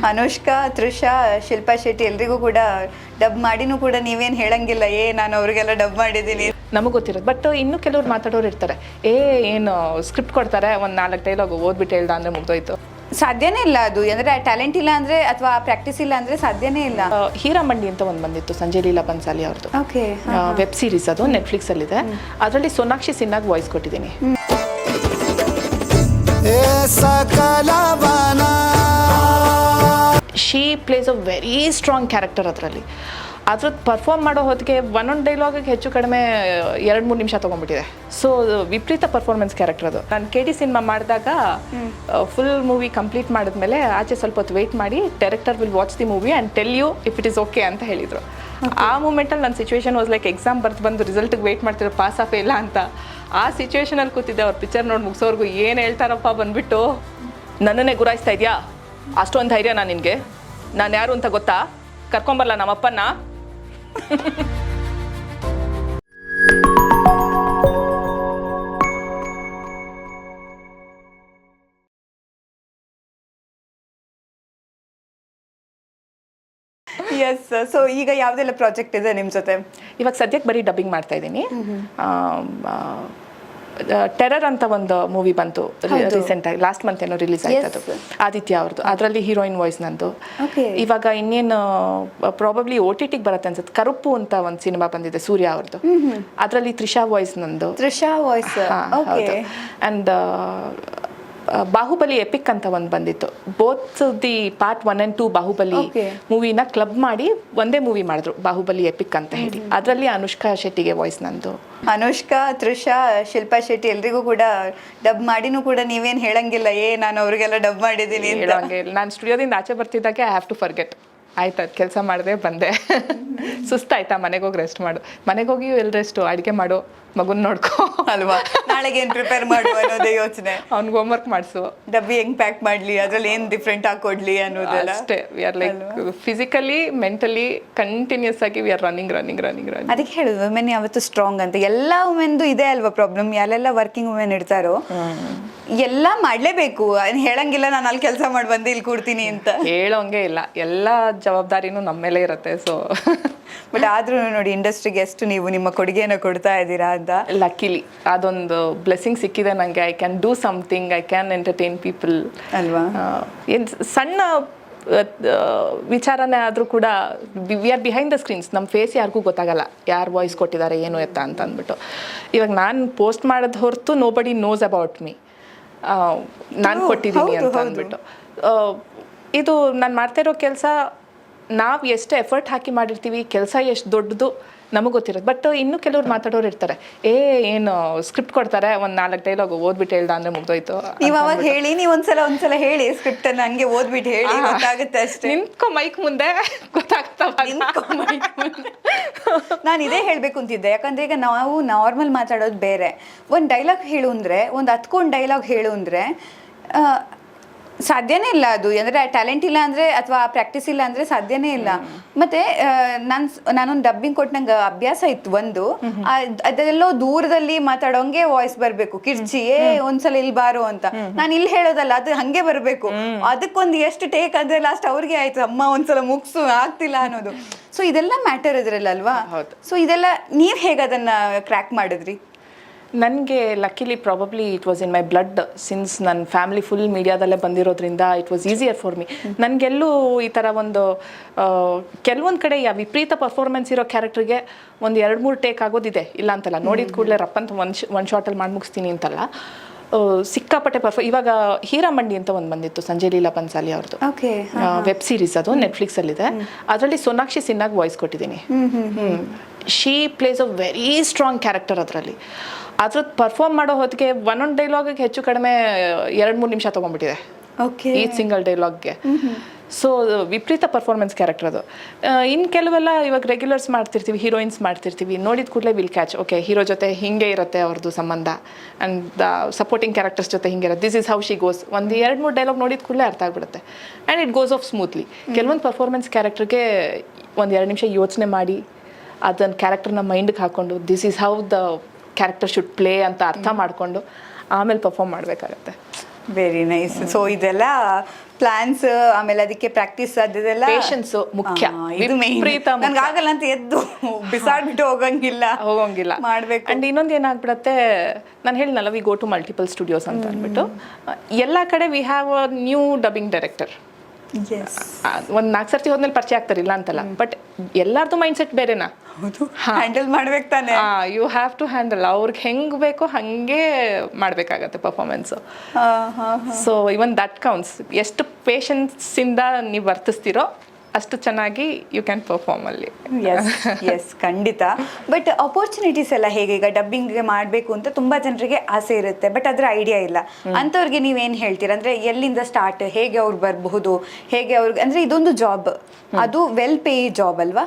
ಅನುಷ್ಕಾ, ತ್ರಿಷಾ, ಶಿಲ್ಪಾ ಶೆಟ್ಟಿ ಎಲ್ರಿಗೂ ಕೂಡ ಡಬ್ ಮಾಡಿನೂ ಕೂಡ ನೀವೇನು ಹೇಳಂಗಿಲ್ಲ, ನಾನು ಅವ್ರಿಗೆಲ್ಲ ಡಬ್ ಮಾಡಿದ್ದೀನಿ ನಮಗೆ ಗೊತ್ತಿರೋದು. ಬಟ್ ಇನ್ನು ಕೆಲವ್ರು ಮಾತಾಡೋರು ಇರ್ತಾರೆ, ಏನು ಸ್ಕ್ರಿಪ್ಟ್ ಕೊಡ್ತಾರೆ, ಒಂದು 4 ಡೈಲಾಗ್ ಓದ್ಬಿಟ್ಟು ಹೇಳ್ದ ಅಂದರೆ ಮುಗ್ದೋಯ್ತು. ಸಾಧ್ಯನೇ ಇಲ್ಲ ಅದು, ಅಂದರೆ ಟ್ಯಾಲೆಂಟ್ ಇಲ್ಲ ಅಂದರೆ ಅಥವಾ ಪ್ರಾಕ್ಟೀಸ್ ಇಲ್ಲ ಅಂದರೆ ಸಾಧ್ಯನೇ ಇಲ್ಲ. ಹೀರಾಮಂಡಿ ಅಂತ ಒಂದು ಬಂದಿತ್ತು ಸಂಜಯ್ ಲೀಲಾ ಬನ್ಸಾಲಿ ಅವ್ರದ್ದು. ಓಕೆ. ವೆಬ್ ಸೀರೀಸ್, ಅದು ನೆಟ್ಫ್ಲಿಕ್ಸಲ್ಲಿದೆ. ಅದರಲ್ಲಿ ಸೋನಾಕ್ಷಿ ಸಿನ್ಹಾಗ್ ವಾಯ್ಸ್ ಕೊಟ್ಟಿದ್ದೀನಿ. She place a very strong character ಅದರಲ್ಲಿ. ಅದ್ರದ್ದು ಪರ್ಫಾರ್ಮ್ ಮಾಡೋ ಹೊತ್ತಿಗೆ ಒಂದೊಂದು ಡೈಲಾಗಿಗೆ ಹೆಚ್ಚು ಕಡಿಮೆ 2-3 ನಿಮಿಷ ತೊಗೊಂಡ್ಬಿಟ್ಟಿದೆ. ಸೊ ವಿಪರೀತ ಪರ್ಫಾರ್ಮೆನ್ಸ್ ಕ್ಯಾರೆಕ್ಟರ್ ಅದು. ನಾನು KD ಸಿನಿಮಾ ಮಾಡಿದಾಗ ಫುಲ್ ಮೂವಿ ಕಂಪ್ಲೀಟ್ ಮಾಡಿದ್ಮೇಲೆ ಆಚೆ ಸ್ವಲ್ಪ ಹೊತ್ತು ವೆಯ್ಟ್ ಮಾಡಿ, director will watch the movie and tell you if it is okay ಅಂತ ಹೇಳಿದರು. ಆ ಮೂಮೆಂಟಲ್ಲಿ ನನ್ನ ಸಿಚುವೇಶನ್ ವಾಸ್ ಲೈಕ್ ಎಕ್ಸಾಮ್ ಬರ್ದು ಬಂದು ರಿಸಲ್ಟಿಗೆ ವೆಯ್ಟ್ ಮಾಡ್ತಿರೋ ಪಾಸ್ ಆಫೇ ಇಲ್ಲ ಅಂತ. ಆ ಸಿಚುವೇಶನಲ್ಲಿ ಕೂತಿದ್ದೆ. ಅವ್ರ ಪಿಕ್ಚರ್ ನೋಡಿ ಮುಗಿಸೋರ್ಗು ಏನು ಹೇಳ್ತಾರಪ್ಪ ಬಂದುಬಿಟ್ಟು, ನನ್ನನ್ನೇ ಗುರಾಯಿಸ್ತಾ ಇದೆಯಾ, ಅಷ್ಟೊಂದು ಧೈರ್ಯ ನಾನು ನಿನಗೆ, ನಾನು ಯಾರು ಅಂತ ಗೊತ್ತಾ, ಕರ್ಕೊಂಬರಲ್ಲ ನಮ್ಮಪ್ಪನ್ನ. ಎಸ್. ಸೊ ಈಗ ಯಾವುದೆಲ್ಲ ಪ್ರಾಜೆಕ್ಟ್ ಇದೆ ನಿಮ್ಮ ಜೊತೆ? ಇವಾಗ ಸದ್ಯಕ್ಕೆ ಬರೀ ಡಬ್ಬಿಂಗ್ ಮಾಡ್ತಾ ಇದ್ದೀನಿ. ಟೆರರ್ ಅಂತ ಒಂದು ಮೂವಿ ಬಂತು ರೀಸೆಂಟಾಗಿ, ಲಾಸ್ಟ್ ಮಂತ್ ಏನೋ ರಿಲೀಸ್ ಆಯ್ತದು, ಆದಿತ್ಯ ಅವ್ರದ್ದು. ಅದರಲ್ಲಿ ಹೀರೋಯಿನ್ ವಾಯ್ಸ್ ನಂದು. ಇವಾಗ ಇನ್ನೇನು ಪ್ರಾಬಬ್ಲಿ OTTಗೆ ಬರುತ್ತೆ ಅನ್ಸುತ್ತೆ, ಕರುಪ್ಪು ಅಂತ ಒಂದು ಸಿನಿಮಾ ಬಂದಿದೆ ಸೂರ್ಯ ಅವ್ರದ್ದು, ಅದರಲ್ಲಿ ತ್ರಿಷಾ ವಾಯ್ಸ್ ನಂದು. Trisha voice. And Baahubali epic ಅಂತ ಒಂದು ಬಂದಿತ್ತು. Both the part 1 and 2 Baahubali ಮೂವಿನ ಕ್ಲಬ್ ಮಾಡಿ ಒಂದೇ ಮೂವಿ ಮಾಡಿದ್ರು, ಬಾಹುಬಲಿ ಎಪಿಕ್ ಅಂತ ಹೇಳಿ. ಅದರಲ್ಲಿ ಅನುಷ್ಕಾ ಶೆಟ್ಟಿಗೆ ವಾಯ್ಸ್ ನಂದು. ಅನುಷ್ಕಾ, ತ್ರಿಷಾ, ಶಿಲ್ಪಾ ಶೆಟ್ಟಿ ಎಲ್ರಿಗೂ ಕೂಡ ಡಬ್ ಮಾಡಿನೂ ಕೂಡ ನೀವೇನು ಹೇಳಂಗಿಲ್ಲ, ನಾನು ಅವ್ರಿಗೆಲ್ಲ ಡಬ್ ಮಾಡಿದ್ದೀನಿ ಹೇಳೋಂಗೆ ಇಲ್ಲ. ನಾನು ಸ್ಟುಡಿಯೋದಿಂದ ಆಚೆ ಬರ್ತಿದ್ದಾಗೆ ಐ ಹ್ಯಾವ್ ಟು ಫರ್ಗೆಟ್. ಆಯ್ತು, ಅದು ಕೆಲಸ ಮಾಡಿದೆ ಬಂದೆ, ಸುಸ್ತಾಯ್ತಾ ಮನೆಗೆ ಹೋಗಿ ರೆಸ್ಟ್ ಮಾಡು. ಮನೆಗೆ ಹೋಗಿ ಎಲ್ಲಿ ರೆಸ್ಟು, ಅಡುಗೆ ಮಾಡು, ಮಗುನ ನೋಡ್ಕೊ ಅಲ್ವಾ, ನಾಳೆಗೆ ಏನು ಪ್ರಿಪೇರ್ ಮಾಡು ಅನ್ನೋದೇ ಯೋಚನೆ. ಅವ್ನಿಗೆ ಹೋಮ್ವರ್ಕ್ ಮಾಡಿಸು, ಡಬ್ಬಿ ಹೆಂಗೆ ಪ್ಯಾಕ್ ಮಾಡಲಿ, ಅದ್ರಲ್ಲಿ ಏನು ಡಿಫ್ರೆಂಟ್ ಆಗಿ ಕೊಡಲಿ ಅನ್ನೋದೆಲ್ಲ ಅಷ್ಟೇ. We are like physically mentally continuous ಆಗಿ ವಿ ಆರ್ ರನ್ನಿಂಗ್. ಅದಕ್ಕೆ ಹೇಳೋದು ವುಮೆನ್ ಯಾವತ್ತು ಸ್ಟ್ರಾಂಗ್ ಅಂತ. ಎಲ್ಲ ವುಮೆನ್ದು ಇದೆ ಅಲ್ವಾ ಪ್ರಾಬ್ಲಮ್, ಯಾರೆಲ್ಲ ವರ್ಕಿಂಗ್ ವುಮೆನ್ ಇರ್ತಾರೋ ಎಲ್ಲ ಮಾಡಲೇಬೇಕು. ಹೇಳಂಗಿಲ್ಲ ನಾನು ಅಲ್ಲಿ ಕೆಲಸ ಮಾಡಿ ಬಂದು ಇಲ್ಲಿ ಕೂಡ್ತೀನಿ ಅಂತ ಹೇಳೋಂಗೆ ಇಲ್ಲ, ಎಲ್ಲ ಜವಾಬ್ದಾರಿನೂ ನಮ್ಮ ಮೇಲೆ ಇರುತ್ತೆ. ಸೊ ಬಟ್ ಆದ್ರೂ ನೋಡಿ ಇಂಡಸ್ಟ್ರಿಗೆ ಎಷ್ಟು ನೀವು ನಿಮ್ಮ ಕೊಡುಗೆಯನ್ನು ಕೊಡ್ತಾ ಇದ್ದೀರಾ ಅಂತ. ಲಕ್ಕಿಲಿ ಅದೊಂದು ಬ್ಲೆಸ್ಸಿಂಗ್ ಸಿಕ್ಕಿದೆ ನನಗೆ. I can do something, I can entertain people ಅಲ್ವಾ. ಏನು ಸಣ್ಣ ವಿಚಾರನೇ ಆದರೂ ಕೂಡ we are behind the screens. ನಮ್ಮ ಫೇಸ್ ಯಾರಿಗೂ ಗೊತ್ತಾಗಲ್ಲ, ಯಾರು ವಾಯ್ಸ್ ಕೊಟ್ಟಿದ್ದಾರೆ ಏನು ಎತ್ತ ಅಂತ ಅಂದ್ಬಿಟ್ಟು. ಇವಾಗ ನಾನು ಪೋಸ್ಟ್ ಮಾಡೋದು ಹೊರತು ನೋ ಬಡಿ ನೋಸ್ ಅಬೌಟ್ ಮೀ, ನಾನು ಕೊಟ್ಟಿದ್ದೀನಿ ಅಂತ ಅಂದ್ಬಿಟ್ಟು. ಇದು ನಾನು ಮಾಡ್ತಾ ಇರೋ ಕೆಲಸ, ನಾವು ಎಷ್ಟು ಎಫರ್ಟ್ ಹಾಕಿ ಮಾಡಿರ್ತೀವಿ, ಕೆಲಸ ಎಷ್ಟು ದೊಡ್ಡದು ನಮಗೆ ಗೊತ್ತಿರೋದು. ಬಟ್ ಇನ್ನು ಕೆಲವ್ರು ಮಾತಾಡೋರು ಇರ್ತಾರೆ, ಏನು ಸ್ಕ್ರಿಪ್ಟ್ ಕೊಡ್ತಾರೆ, ಒಂದು 4 ಡೈಲಾಗ್ ಓದ್ಬಿಟ್ಟು ಹೇಳ್ದ ಅಂದರೆ ಮುಗ್ದೋಯ್ತು. ನೀವು ಅವಾಗ ಹೇಳಿ, ನೀವು ಒಂದ್ಸಲ ಹೇಳಿ ಸ್ಕ್ರಿಪ್ಟನ್ನು, ಹಂಗೆ ಓದ್ಬಿಟ್ಟು ಹೇಳಿ, ಗೊತ್ತಾಗುತ್ತೆ ಅಷ್ಟೇ. ನಿಂತ್ಕೊ ಮೈಕ್ ಮುಂದೆ ಗೊತ್ತಾಗ್ತಾವ. ನಾನು ಇದೇ ಹೇಳಬೇಕು ಅಂತಿದ್ದೆ, ಯಾಕಂದರೆ ಈಗ ನಾವು ನಾರ್ಮಲ್ ಮಾತಾಡೋದು ಬೇರೆ. ಒಂದು ಡೈಲಾಗ್ ಹೇಳು ಅಂದರೆ, ಒಂದು ಹತ್ಕೊಂಡು ಡೈಲಾಗ್ ಹೇಳು ಅಂದರೆ ಸಾಧ್ಯನೇ ಇಲ್ಲ ಅದು, ಅಂದರೆ ಟ್ಯಾಲೆಂಟ್ ಇಲ್ಲ ಅಂದರೆ ಅಥವಾ ಪ್ರಾಕ್ಟೀಸ್ ಇಲ್ಲ ಅಂದರೆ ಸಾಧ್ಯನೇ ಇಲ್ಲ. ಮತ್ತು ನಾನೊಂದು ಡಬ್ಬಿಂಗ್ ಕೊಟ್ಟು ನಂಗೆ ಅಭ್ಯಾಸ ಇತ್ತು ಒಂದು, ಅದೆಲ್ಲೋ ದೂರದಲ್ಲಿ ಮಾತಾಡೋಂಗೆ ವಾಯ್ಸ್ ಬರಬೇಕು, ಕಿರ್ಚಿ ಒಂದ್ಸಲ ಇಲ್ಲಿ ಬಾರೋ ಅಂತ. ನಾನು ಇಲ್ಲಿ ಹೇಳೋದಲ್ಲ, ಅದು ಹಂಗೆ ಬರಬೇಕು. ಅದಕ್ಕೊಂದು ಎಷ್ಟು ಟೇಕ್ ಅಂದರೆ ಲಾಸ್ಟ್ ಅವ್ರಿಗೆ ಆಯ್ತು, ಅಮ್ಮ ಒಂದ್ಸಲ ಮುಗಿಸು, ಆಗ್ತಿಲ್ಲ ಅನ್ನೋದು. ಸೊ ಇದೆಲ್ಲ ಮ್ಯಾಟರ್ ಇದ್ರಲ್ಲ ಅಲ್ವಾ. ಸೊ ಇದೆಲ್ಲ ನೀವು ಹೇಗೆ ಅದನ್ನು ಕ್ರ್ಯಾಕ್ ಮಾಡಿದ್ರಿ? ನನಗೆ luckily probably it was in my blood since ನನ್ನ ಫ್ಯಾಮಿಲಿ ಫುಲ್ ಮೀಡಿಯಾದಲ್ಲೇ ಬಂದಿರೋದ್ರಿಂದ it was easier for me. ನನಗೆಲ್ಲೂ ಈ ಥರ ಒಂದು ಕೆಲವೊಂದು ಕಡೆ ವಿಪರೀತ ಪರ್ಫಾರ್ಮೆನ್ಸ್ ಇರೋ ಕ್ಯಾರೆಕ್ಟ್ರಿಗೆ ಒಂದು 2-3 ಟೇಕ್ ಆಗೋದಿದೆ, ಇಲ್ಲ ಅಂತಲ್ಲ. ನೋಡಿದ ಕೂಡಲೇ ರಪ್ಪಂತ ಒಂದು ಶಾರ್ಟಲ್ಲಿ ಮಾಡಿ ಮುಗಿಸ್ತೀನಿ ಅಂತಲ್ಲ, ಸಿಕ್ಕಾಪಟ್ಟೆ ಇವಾಗ ಹೀರಾಮಂಡಿ ಅಂತ ಒಂದು ಬಂದಿತ್ತು ಸಂಜಯ್ ಲೀಲಾ ಬನ್ಸಾಲಿ ಅವ್ರದ್ದು. ವೆಬ್ ಸೀರೀಸ್, ಅದು ನೆಟ್ಫ್ಲಿಕ್ಸಲ್ಲಿದೆ. ಅದರಲ್ಲಿ ಸೋನಾಕ್ಷಿ ಸಿನ್ಹಾಗ್ ವಾಯ್ಸ್ ಕೊಟ್ಟಿದ್ದೀನಿ. She place a very strong character ಅದರಲ್ಲಿ. ಅದ್ರದ್ದು ಪರ್ಫಾರ್ಮ್ ಮಾಡೋ ಹೊತ್ತಿಗೆ ಒಂದೊಂದು ಡೈಲಾಗಿಗೆ ಹೆಚ್ಚು ಕಡಿಮೆ 2-3 ನಿಮಿಷ ತೊಗೊಂಡ್ಬಿಟ್ಟಿದೆ ಈ ಸಿಂಗಲ್ ಡೈಲಾಗ್ಗೆ. ಸೊ ವಿಪರೀತ ಪರ್ಫಾರ್ಮೆನ್ಸ್ ಕ್ಯಾರೆಕ್ಟರ್ ಅದು. ಇನ್ನು ಕೆಲವೆಲ್ಲ ಇವಾಗ ರೆಗ್ಯುಲರ್ಸ್ ಮಾಡ್ತಿರ್ತೀವಿ, ಹೀರೋಯಿನ್ಸ್ ಮಾಡ್ತಿರ್ತೀವಿ, ನೋಡಿದ ಕೂಡಲೇ ವಿಲ್ ಕ್ಯಾಚ್, ಓಕೆ ಹೀರೋ ಜೊತೆ ಹಿಂಗೆ ಇರುತ್ತೆ ಅವ್ರದ್ದು ಸಂಬಂಧ, ಆ್ಯಂಡ್ ಸಪೋರ್ಟಿಂಗ್ ಕ್ಯಾರೆಕ್ಟರ್ಸ್ ಜೊತೆ ಹಿಂಗೆ ಇರುತ್ತೆ, this is how she goes. ಒಂದು 2-3 ಡೈಲಾಗ್ ನೋಡಿದ ಕೂಡಲೇ ಅರ್ಥ ಆಗಿಬಿಡುತ್ತೆ, and it goes of smoothly. ಕೆಲವೊಂದು ಪರ್ಫಾರ್ಮೆನ್ಸ್ ಕ್ಯಾರೆಕ್ಟರ್ಗೆ ಒಂದು 2 ನಿಮಿಷ ಯೋಚನೆ ಮಾಡಿ ಅದನ್ನು ಕ್ಯಾರೆಕ್ಟರ್ನ ಮೈಂಡ್ಗೆ ಹಾಕ್ಕೊಂಡು this is how the character should play ಅಂತ ಅರ್ಥ ಮಾಡಿಕೊಂಡು ಆಮೇಲೆ ಪರ್ಫಾರ್ಮ್ ಮಾಡಬೇಕಾಗತ್ತೆ. Very nice. ಸೊ ಇದೆಲ್ಲ ಪ್ಲಾನ್ಸ್, ಆಮೇಲೆ ಅದಕ್ಕೆ ಪ್ರಾಕ್ಟೀಸ್ ಅದೆಲ್ಲ Patience ಮುಖ್ಯ. ಇದು ಮೇನ್. ವಿಪರೀತ ಮುಖ್ಯ. ನನ್ಗೆ ಆಗಲ್ಲ ಅಂತ ಎದ್ದು ಬಿಸಾಡ್ಬಿಟ್ಟು ಹೋಗಂಗಿಲ್ಲ ಮಾಡ್ಬೇಕು. ಅಂಡ್ ಇನ್ನೊಂದು ಏನಾಗ್ಬಿಡತ್ತೆ, ನಾನು ಹೇಳಿನಲ್ಲ we go to multiple studios ಅಂತ ಅಂದ್ಬಿಟ್ಟು ಎಲ್ಲ ಕಡೆ we have a new dubbing director. ಒಂದು 4 ಸರ್ತಿ ಹೋದ್ಮೇಲೆ ಪರಿಚಯ ಆಗ್ತಾರಿಲ್ಲ ಅಂತಲ್ಲ, ಬಟ್ ಎಲ್ಲಾರ್ದು ಮೈಂಡ್ ಸೆಟ್ ಬೇರೆನಾ. ಹ್ಯಾಂಡಲ್ ಮಾಡ್ಬೇಕು ತಾನೆ. You have to handle. ಅವ್ರಿಗೆ ಹೆಂಗ್ ಬೇಕೋ ಹಂಗೆ ಮಾಡ್ಬೇಕಾಗತ್ತೆ performance. So even that counts. ಎಷ್ಟು ಪೇಷನ್ಸ್ ಇಂದ ನೀವು ವರ್ತಿಸ್ತೀರೋ ಅಷ್ಟು ಚೆನ್ನಾಗಿ ಯು ಕ್ಯಾನ್ ಪರ್ಫಾರ್ಮ್ ಅಲ್ಲಿ. ಎಸ್ ಖಂಡಿತ. ಬಟ್ ಅಪರ್ಚುನಿಟೀಸ್ ಎಲ್ಲ ಹೇಗೆ? ಈಗ ಡಬ್ಬಿಂಗ್ಗೆ ಮಾಡಬೇಕು ಅಂತ ತುಂಬಾ ಜನರಿಗೆ ಆಸೆ ಇರುತ್ತೆ, ಬಟ್ ಅದ್ರ ಐಡಿಯಾ ಇಲ್ಲ. ಅಂಥವ್ರಿಗೆ ನೀವೇನು ಹೇಳ್ತೀರಾ? ಅಂದ್ರೆ ಎಲ್ಲಿಂದ ಸ್ಟಾರ್ಟ್, ಹೇಗೆ ಅವ್ರು ಬರಬಹುದು, ಹೇಗೆ ಅವ್ರಿಗೆ, ಅಂದ್ರೆ ಇದೊಂದು ಜಾಬ್, ಅದು ವೆಲ್ ಪೇ ಜಾಬ್ ಅಲ್ವಾ?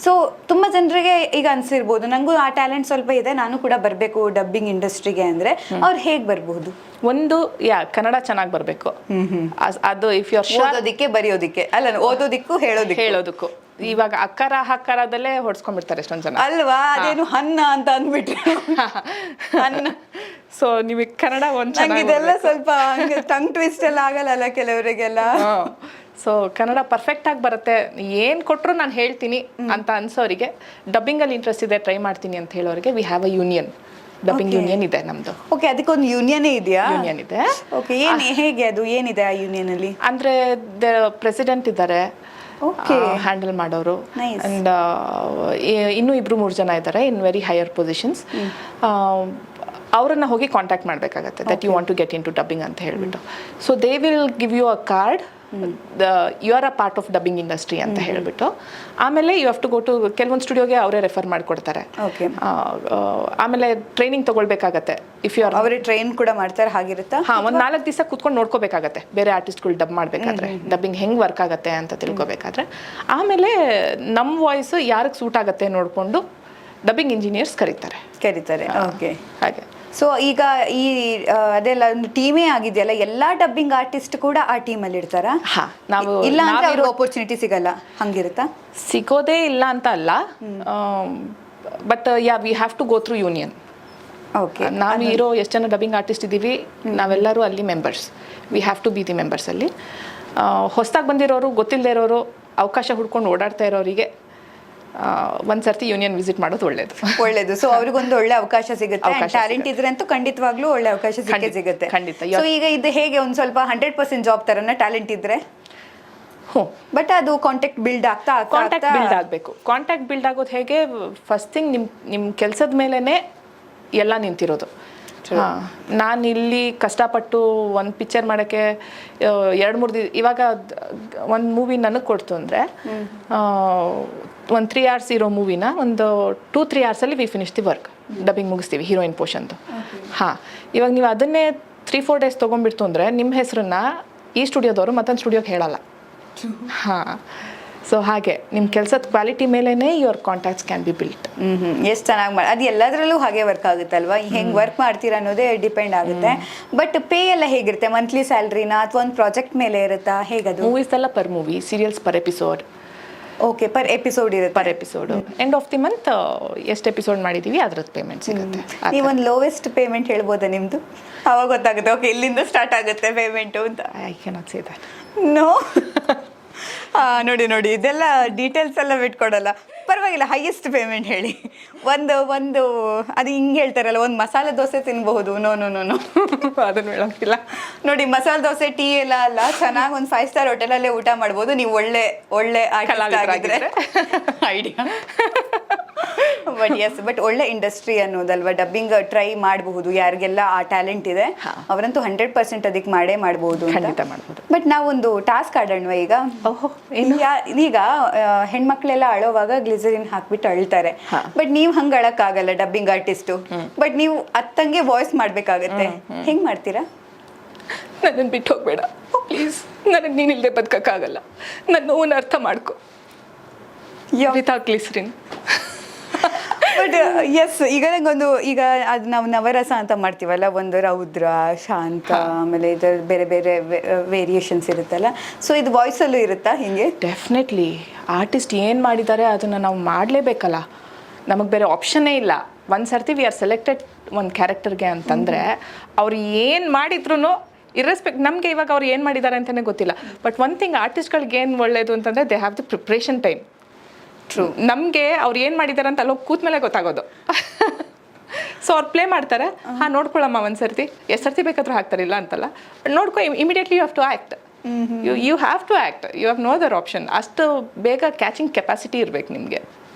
ಸೊ ತುಂಬ ಜನರಿಗೆ ಈಗ ಅನ್ಸಿರ್ಬೋದು ನನಗೂ ಆ ಟ್ಯಾಲೆಂಟ್ ಸ್ವಲ್ಪ ಇದೆ, ನಾನು ಕೂಡ ಬರಬೇಕು ಡಬ್ಬಿಂಗ್ ಇಂಡಸ್ಟ್ರಿಗೆ ಅಂದರೆ ಅವ್ರು ಹೇಗೆ ಬರಬಹುದು? ಒಂದು ಕನ್ನಡ ಚೆನ್ನಾಗಿ ಬರಬೇಕು. ಅದು ಇಫ್ ಯು ಆರ್ ಓದೋದಿಕ್ಕೆ ಬರೆಯೋದಿಕ್ಕೆ ಅಲ್ಲ, ಓದೋದಿಕ್ಕೂ ಹೇಳೋದಕ್ಕೂ. ಇವಾಗ ಅಕ್ಕರ ಹಕ್ಕರದಲ್ಲೇ ಹೊಡ್ಸ್ಕೊಂಡ್ಬಿಡ್ತಾರೆ ಎಷ್ಟೊಂದು ಜನ ಅಲ್ವಾ? ಅದೇನು ಹನ್ನ ಅಂತ ಅಂದ್ಬಿಟ್ರೆ ಅನ್ನ. ಸೊ ನಿಮಗೆ ಕನ್ನಡ ಒಂದು ಇದೆಲ್ಲ ಸ್ವಲ್ಪ ಟಂಗ್ ಟ್ವಿಸ್ಟ್ ಎಲ್ಲ ಆಗಲ್ಲ ಕೆಲವರಿಗೆಲ್ಲ. ಸೊ ಕನ್ನಡ ಪರ್ಫೆಕ್ಟ್ ಆಗಿ ಬರುತ್ತೆ, ಏನು ಕೊಟ್ಟರು ನಾನು ಹೇಳ್ತೀನಿ ಅಂತ ಅನ್ಸೋರಿಗೆ, ಡಬ್ಬಿಂಗಲ್ಲಿ ಇಂಟ್ರೆಸ್ಟ್ ಇದೆ ಟ್ರೈ ಮಾಡ್ತೀನಿ ಅಂತ ಹೇಳೋರಿಗೆ we have a union. Dubbing union ಇದೆ ನಮ್ದು. ಓಕೆ, ಅದಕ್ಕೊಂದು ಯೂನಿಯನ್ ಇದೆಯಾ? ಯೂನಿಯನ್ ಇದೆ. ಓಕೆ, ಹೇಗೆ ಅದು ಏನಿದೆ ಆ ಯೂನಿಯನ್ ಅಲ್ಲಿ? ಅಂದ್ರೆ ಪ್ರೆಸಿಡೆಂಟ್ ಇದ್ದಾರೆ ಹ್ಯಾಂಡಲ್ ಮಾಡೋರು, ಅಂಡ್ ಇನ್ನೂ 2-3 ಜನ ಇದ್ದಾರೆ ಇನ್ ವೆರಿ ಹೈಯರ್ ಪೊಸಿಷನ್ಸ್. ಅವರನ್ನ ಹೋಗಿ ಕಾಂಟ್ಯಾಕ್ಟ್ ಮಾಡಬೇಕಾಗತ್ತೆ that you want to get into dubbing ಅಂತ ಹೇಳ್ಬಿಟ್ಟು. So they will give you a card, you are a part of dubbing industry ಅಂತ ಹೇಳ್ಬಿಟ್ಟು. ಆಮೇಲೆ you have to go to ಕೆಲವೊಂದು ಸ್ಟುಡಿಯೋಗೆ ಅವರೇ ರೆಫರ್ ಮಾಡಿಕೊಡ್ತಾರೆ. ಆಮೇಲೆ ಟ್ರೈನಿಂಗ್ ತಗೊಳ್ಬೇಕಾಗತ್ತೆ. ಇಫ್ ಯು ಆರ್ ಅವರೇ ಟ್ರೈನ್ ಕೂಡ ಮಾಡ್ತಾರೆ ಹಾಗಿರುತ್ತಾ? ಒಂದು 4 ದಿವಸ ಕುತ್ಕೊಂಡು ನೋಡ್ಕೋಬೇಕಾಗತ್ತೆ ಬೇರೆ ಆರ್ಟಿಸ್ಟ್ಗಳು ಡಬ್ ಮಾಡಬೇಕಾದ್ರೆ, ಡಬ್ಬಿಂಗ್ ಹೆಂಗೆ ವರ್ಕ್ ಆಗುತ್ತೆ ಅಂತ ತಿಳ್ಕೊಬೇಕಾದ್ರೆ. ಆಮೇಲೆ ನಮ್ಮ ವಾಯ್ಸ್ ಯಾರಿಗೆ ಸೂಟ್ ಆಗುತ್ತೆ ನೋಡಿಕೊಂಡು ಡಬ್ಬಿಂಗ್ ಇಂಜಿನಿಯರ್ಸ್ ಕರೀತಾರೆ. ಓಕೆ, ಹಾಗೆ. ಸೊ ಈಗ ಈ ಅದೆಲ್ಲ ಒಂದು ಟೀಮೇ ಆಗಿದೆಯಲ್ಲ, ಎಲ್ಲಾ ಡಬ್ಬಿಂಗ್ ಆರ್ಟಿಸ್ಟ್ ಕೂಡ ಆ ಟೀಮಲ್ಲಿ ಇರ್ತಾರಾ? ನಾವು ಇಲ್ಲ ಅಂದ್ರೆ ಅವ್ರಿಗೆ ಆಪರ್ಚುನಿಟಿ ಸಿಗಲ್ಲ, ಹಂಗಿರುತ್ತಾ? ಸಿಗೋದೇ ಇಲ್ಲ ಅಂತ ಅಲ್ಲ, but we have to go through union. Okay, ನಾವು ಇರೋ ಎಷ್ಟು ಜನ ಡಬ್ಬಿಂಗ್ ಆರ್ಟಿಸ್ಟ್ ಇದ್ದೀವಿ ನಾವೆಲ್ಲರೂ ಅಲ್ಲಿ members. We have to be the members ಅಲ್ಲಿ. ಹೊಸದಾಗಿ ಬಂದಿರೋರು, ಗೊತ್ತಿಲ್ಲದೆ ಇರೋರು, ಅವಕಾಶ ಹುಡ್ಕೊಂಡು ಓಡಾಡ್ತಾ ಇರೋರಿಗೆ ಒಂದ್ಸರ್ತಿ ಯೂನಿಯನ್ ವಿಸಿಟ್ ಮಾಡೋದು ಒಳ್ಳೇದು. ಸೊ ಅವ್ರಿಗೊಂದು ಒಳ್ಳೆ ಅವಕಾಶ ಸಿಗುತ್ತೆ. ಟ್ಯಾಲೆಂಟ್ ಇದ್ರೆ ಅಂತೂ ಖಂಡಿತವಾಗ್ಲೂ ಒಳ್ಳೆ ಅವಕಾಶ ಸಿಗುತ್ತೆ. ಖಂಡಿತ. ಸೊ ಈಗ ಇದು ಹೇಗೆ ಒಂದು ಸ್ವಲ್ಪ 100% ಜಾಬ್ ತರನ ಟ್ಯಾಲೆಂಟ್ ಇದ್ರೆ? ಬಟ್ ಅದು ಕಾಂಟ್ಯಾಕ್ಟ್ ಬಿಲ್ಡ್ ಆಗಬೇಕು. ಕಾಂಟ್ಯಾಕ್ಟ್ ಬಿಲ್ಡ್ ಆಗೋದು ಹೇಗೆ? ಫಸ್ಟ್ ಥಿಂಗ್ ನಿಮ್ಮ ಕೆಲಸದ ಮೇಲೇನೆ ಎಲ್ಲ ನಿಂತಿರೋದು. ನಾನು ಇಲ್ಲಿ ಕಷ್ಟಪಟ್ಟು ಒಂದು ಪಿಕ್ಚರ್ ಮಾಡೋಕ್ಕೆ 2-3 ಇವಾಗ ಒಂದು ಮೂವಿ ನನಗೆ ಕೊಡ್ತು ಅಂದರೆ ಒಂದು 3 hours ಇರೋ ಮೂವಿನ ಒಂದು 2-3 hours we finish the work. Dubbing ಮುಗಿಸ್ತೀವಿ ಹೀರೋಯಿನ್ ಪೋರ್ಷನ್ದು. ಇವಾಗ ನೀವು ಅದನ್ನೇ 3-4 days ತೊಗೊಂಡ್ಬಿಡ್ತು ಅಂದರೆ ನಿಮ್ಮ ಹೆಸರನ್ನ ಈ ಸ್ಟುಡಿಯೋದವರು ಮತ್ತೊಂದು ಸ್ಟುಡಿಯೋಗೆ ಹೇಳಲ್ಲ. ಸೊ ಹಾಗೆ ನಿಮ್ಮ ಕೆಲಸದ ಕ್ವಾಲಿಟಿ ಮೇಲೇ your contacts can be built. ಎಷ್ಟು ಚೆನ್ನಾಗಿ ಮಾಡಿ ಅದು ಎಲ್ಲದರಲ್ಲೂ ಹಾಗೆ ವರ್ಕ್ ಆಗುತ್ತಲ್ವಾ? ಹೆಂಗೆ ವರ್ಕ್ ಮಾಡ್ತೀರಾ ಅನ್ನೋದೇ ಡಿಪೆಂಡ್ ಆಗುತ್ತೆ. ಬಟ್ ಪೇ ಎಲ್ಲ ಹೇಗಿರುತ್ತೆ? ಮಂತ್ಲಿ ಸ್ಯಾಲ್ರಿನಾ ಅಥವಾ ಒಂದು ಪ್ರಾಜೆಕ್ಟ್ ಮೇಲೆ ಇರುತ್ತಾ? ಹೇಗದು? ಮೂವೀಸ್ ಎಲ್ಲ per movie, serials per episode. Okay, per episode ಇರುತ್ತೆ. Per episode end of the month ಎಷ್ಟು ಎಪಿಸೋಡ್ ಮಾಡಿದ್ದೀವಿ ಅದ್ರದ್ದು ಪೇಮೆಂಟ್ ಸಿಗುತ್ತೆ. ನೀವೊಂದು ಲೋವೆಸ್ಟ್ ಪೇಮೆಂಟ್ ಹೇಳ್ಬೋದಾ ನಿಮ್ಮದು? ಅವಾಗ ಗೊತ್ತಾಗುತ್ತೆ ಓಕೆ ಇಲ್ಲಿಂದ ಸ್ಟಾರ್ಟ್ ಆಗುತ್ತೆ ಪೇಮೆಂಟು ಅಂತ. I cannot say that. No. ನೋಡಿ ಇದೆಲ್ಲ ಡೀಟೇಲ್ಸ್ ಎಲ್ಲ ಬಿಟ್ಕೊಡಲ್ಲ, ಪರವಾಗಿಲ್ಲ. ಹೈಯೆಸ್ಟ್ ಪೇಮೆಂಟ್ ಹೇಳಿ. ಒಂದು ಅದು ಹಿಂಗೆ ಹೇಳ್ತಾರಲ್ಲ, ಒಂದು ಮಸಾಲೆ ದೋಸೆ ತಿನ್ಬಹುದು. ನೋ ಅದನ್ನು ಹೇಳೋಕ್ಕಿಲ್ಲ. ನೋಡಿ, ಮಸಾಲೆ ದೋಸೆ, ಟೀ ಎಲ್ಲ ಅಲ್ಲ, ಚೆನ್ನಾಗಿ ಒಂದು 5 star ಹೋಟೆಲಲ್ಲೇ ಊಟ ಮಾಡ್ಬೋದು ನೀವು ಒಳ್ಳೆ ಆಗಿದ್ರೆ. ಐಡಿಯಾ. ಬಟ್ ಒಳ್ಳೆ ಇಂಡಸ್ಟ್ರಿ ಅನ್ನೋದಲ್ವಾ ಡಬ್ಬಿಂಗ್. ಟ್ರೈ ಮಾಡಬಹುದು ಯಾರಿಗೆಲ್ಲ ಆ ಟ್ಯಾಲೆಂಟ್ ಇದೆ, ಅವರಂತೂ 100% ಅದಕ್ಕೆ ಮಾಡಬಹುದು. ಬಟ್ ನಾವೊಂದು ಟಾಸ್ಕ್ ಆಡೋಣ ಈಗ. ಈಗ ಹೆಣ್ಮಕ್ಳೆಲ್ಲ ಅಳೋವಾಗ ಗ್ಲಿಸರಿನ್ ಹಾಕ್ಬಿಟ್ಟು ಅಳ್ತಾರೆ, ಬಟ್ ನೀವು ಹಂಗ ಅಳಕ್ಕಾಗಲ್ಲ ಡಬ್ಬಿಂಗ್ ಆರ್ಟಿಸ್ಟು. ಬಟ್ ನೀವು ಅತ್ತಂಗೆ ವಾಯ್ಸ್ ಮಾಡ್ಬೇಕಾಗತ್ತೆ. ಹೆಂಗ್ ಮಾಡ್ತೀರಾ? ನನ್ನನ್ನು ಬಿಟ್ಟು ಹೋಗ್ಬೇಡ ಪ್ಲೀಸ್, ನನಗೆ ನೀನಿಲ್ಲದೆ ಬದುಕಕ್ಕಾಗಲ್ಲ, ನನ್ನ ನೋವನ್ನು ಅರ್ಥ ಮಾಡ್ಕೊ. Without glycerine. ಬಟ್ ಎಸ್, ಈಗ ನಂಗೊಂದು, ಈಗ ಅದು ನಾವು ನವರಸ ಅಂತ ಮಾಡ್ತೀವಲ್ಲ, ಒಂದು ರೌದ್ರ, ಶಾಂತ, ಆಮೇಲೆ ಇದರ ಬೇರೆ ಬೇರೆ ವೇರಿಯೇಷನ್ಸ್ ಇರುತ್ತಲ್ಲ. ಸೊ ಇದು ವಾಯ್ಸಲ್ಲೂ ಇರುತ್ತಾ ಹಿಂಗೆ? ಡೆಫಿನೆಟ್ಲಿ. ಆರ್ಟಿಸ್ಟ್ ಏನು ಮಾಡಿದ್ದಾರೆ ಅದನ್ನು ನಾವು ಮಾಡಲೇಬೇಕಲ್ಲ, ನಮಗೆ ಬೇರೆ ಆಪ್ಷನ್ನೇ ಇಲ್ಲ. ಒಂದು ಸರ್ತಿ ವಿ ಆರ್ ಸೆಲೆಕ್ಟೆಡ್ ಒಂದು ಕ್ಯಾರೆಕ್ಟರ್ಗೆ ಅಂತಂದರೆ ಅವ್ರು ಏನು ಮಾಡಿದ್ರು ಇರ್ರೆಸ್ಪೆಕ್ಟ್ ನಮಗೆ ಇವಾಗ ಅವ್ರು ಏನು ಮಾಡಿದ್ದಾರೆ ಅಂತಲೇ ಗೊತ್ತಿಲ್ಲ. ಬಟ್ ಒನ್ ಥಿಂಗ್ ಆರ್ಟಿಸ್ಟ್ಗಳಿಗೆ ಏನು ಒಳ್ಳೇದು ಅಂತಂದರೆ they have the preparation time. True. ನಮಗೆ ಅವ್ರು ಏನು ಮಾಡಿದ್ದಾರೆ ಅಂತ ಅಲ್ಲೋಗಿ ಕೂತ ಮೇಲೆ ಗೊತ್ತಾಗೋದು. ಸೊ ಅವ್ರು ಪ್ಲೇ ಮಾಡ್ತಾರೆ, ಹಾಂ ನೋಡ್ಕೊಳ್ಳಮ್ಮ ಒಂದು ಸರ್ತಿ, ಎಷ್ಟು ಸರ್ತಿ ಬೇಕಾದ್ರೂ ಹಾಕ್ತಾರಿಲ್ಲ ಅಂತಲ್ಲ, ನೋಡ್ಕೊ immediately you have to act. You have to act, you have no other option. ಅಷ್ಟು ಬೇಗ ಕ್ಯಾಚಿಂಗ್ ಕೆಪಾಸಿಟಿ ಇರಬೇಕು ನಿಮಗೆ.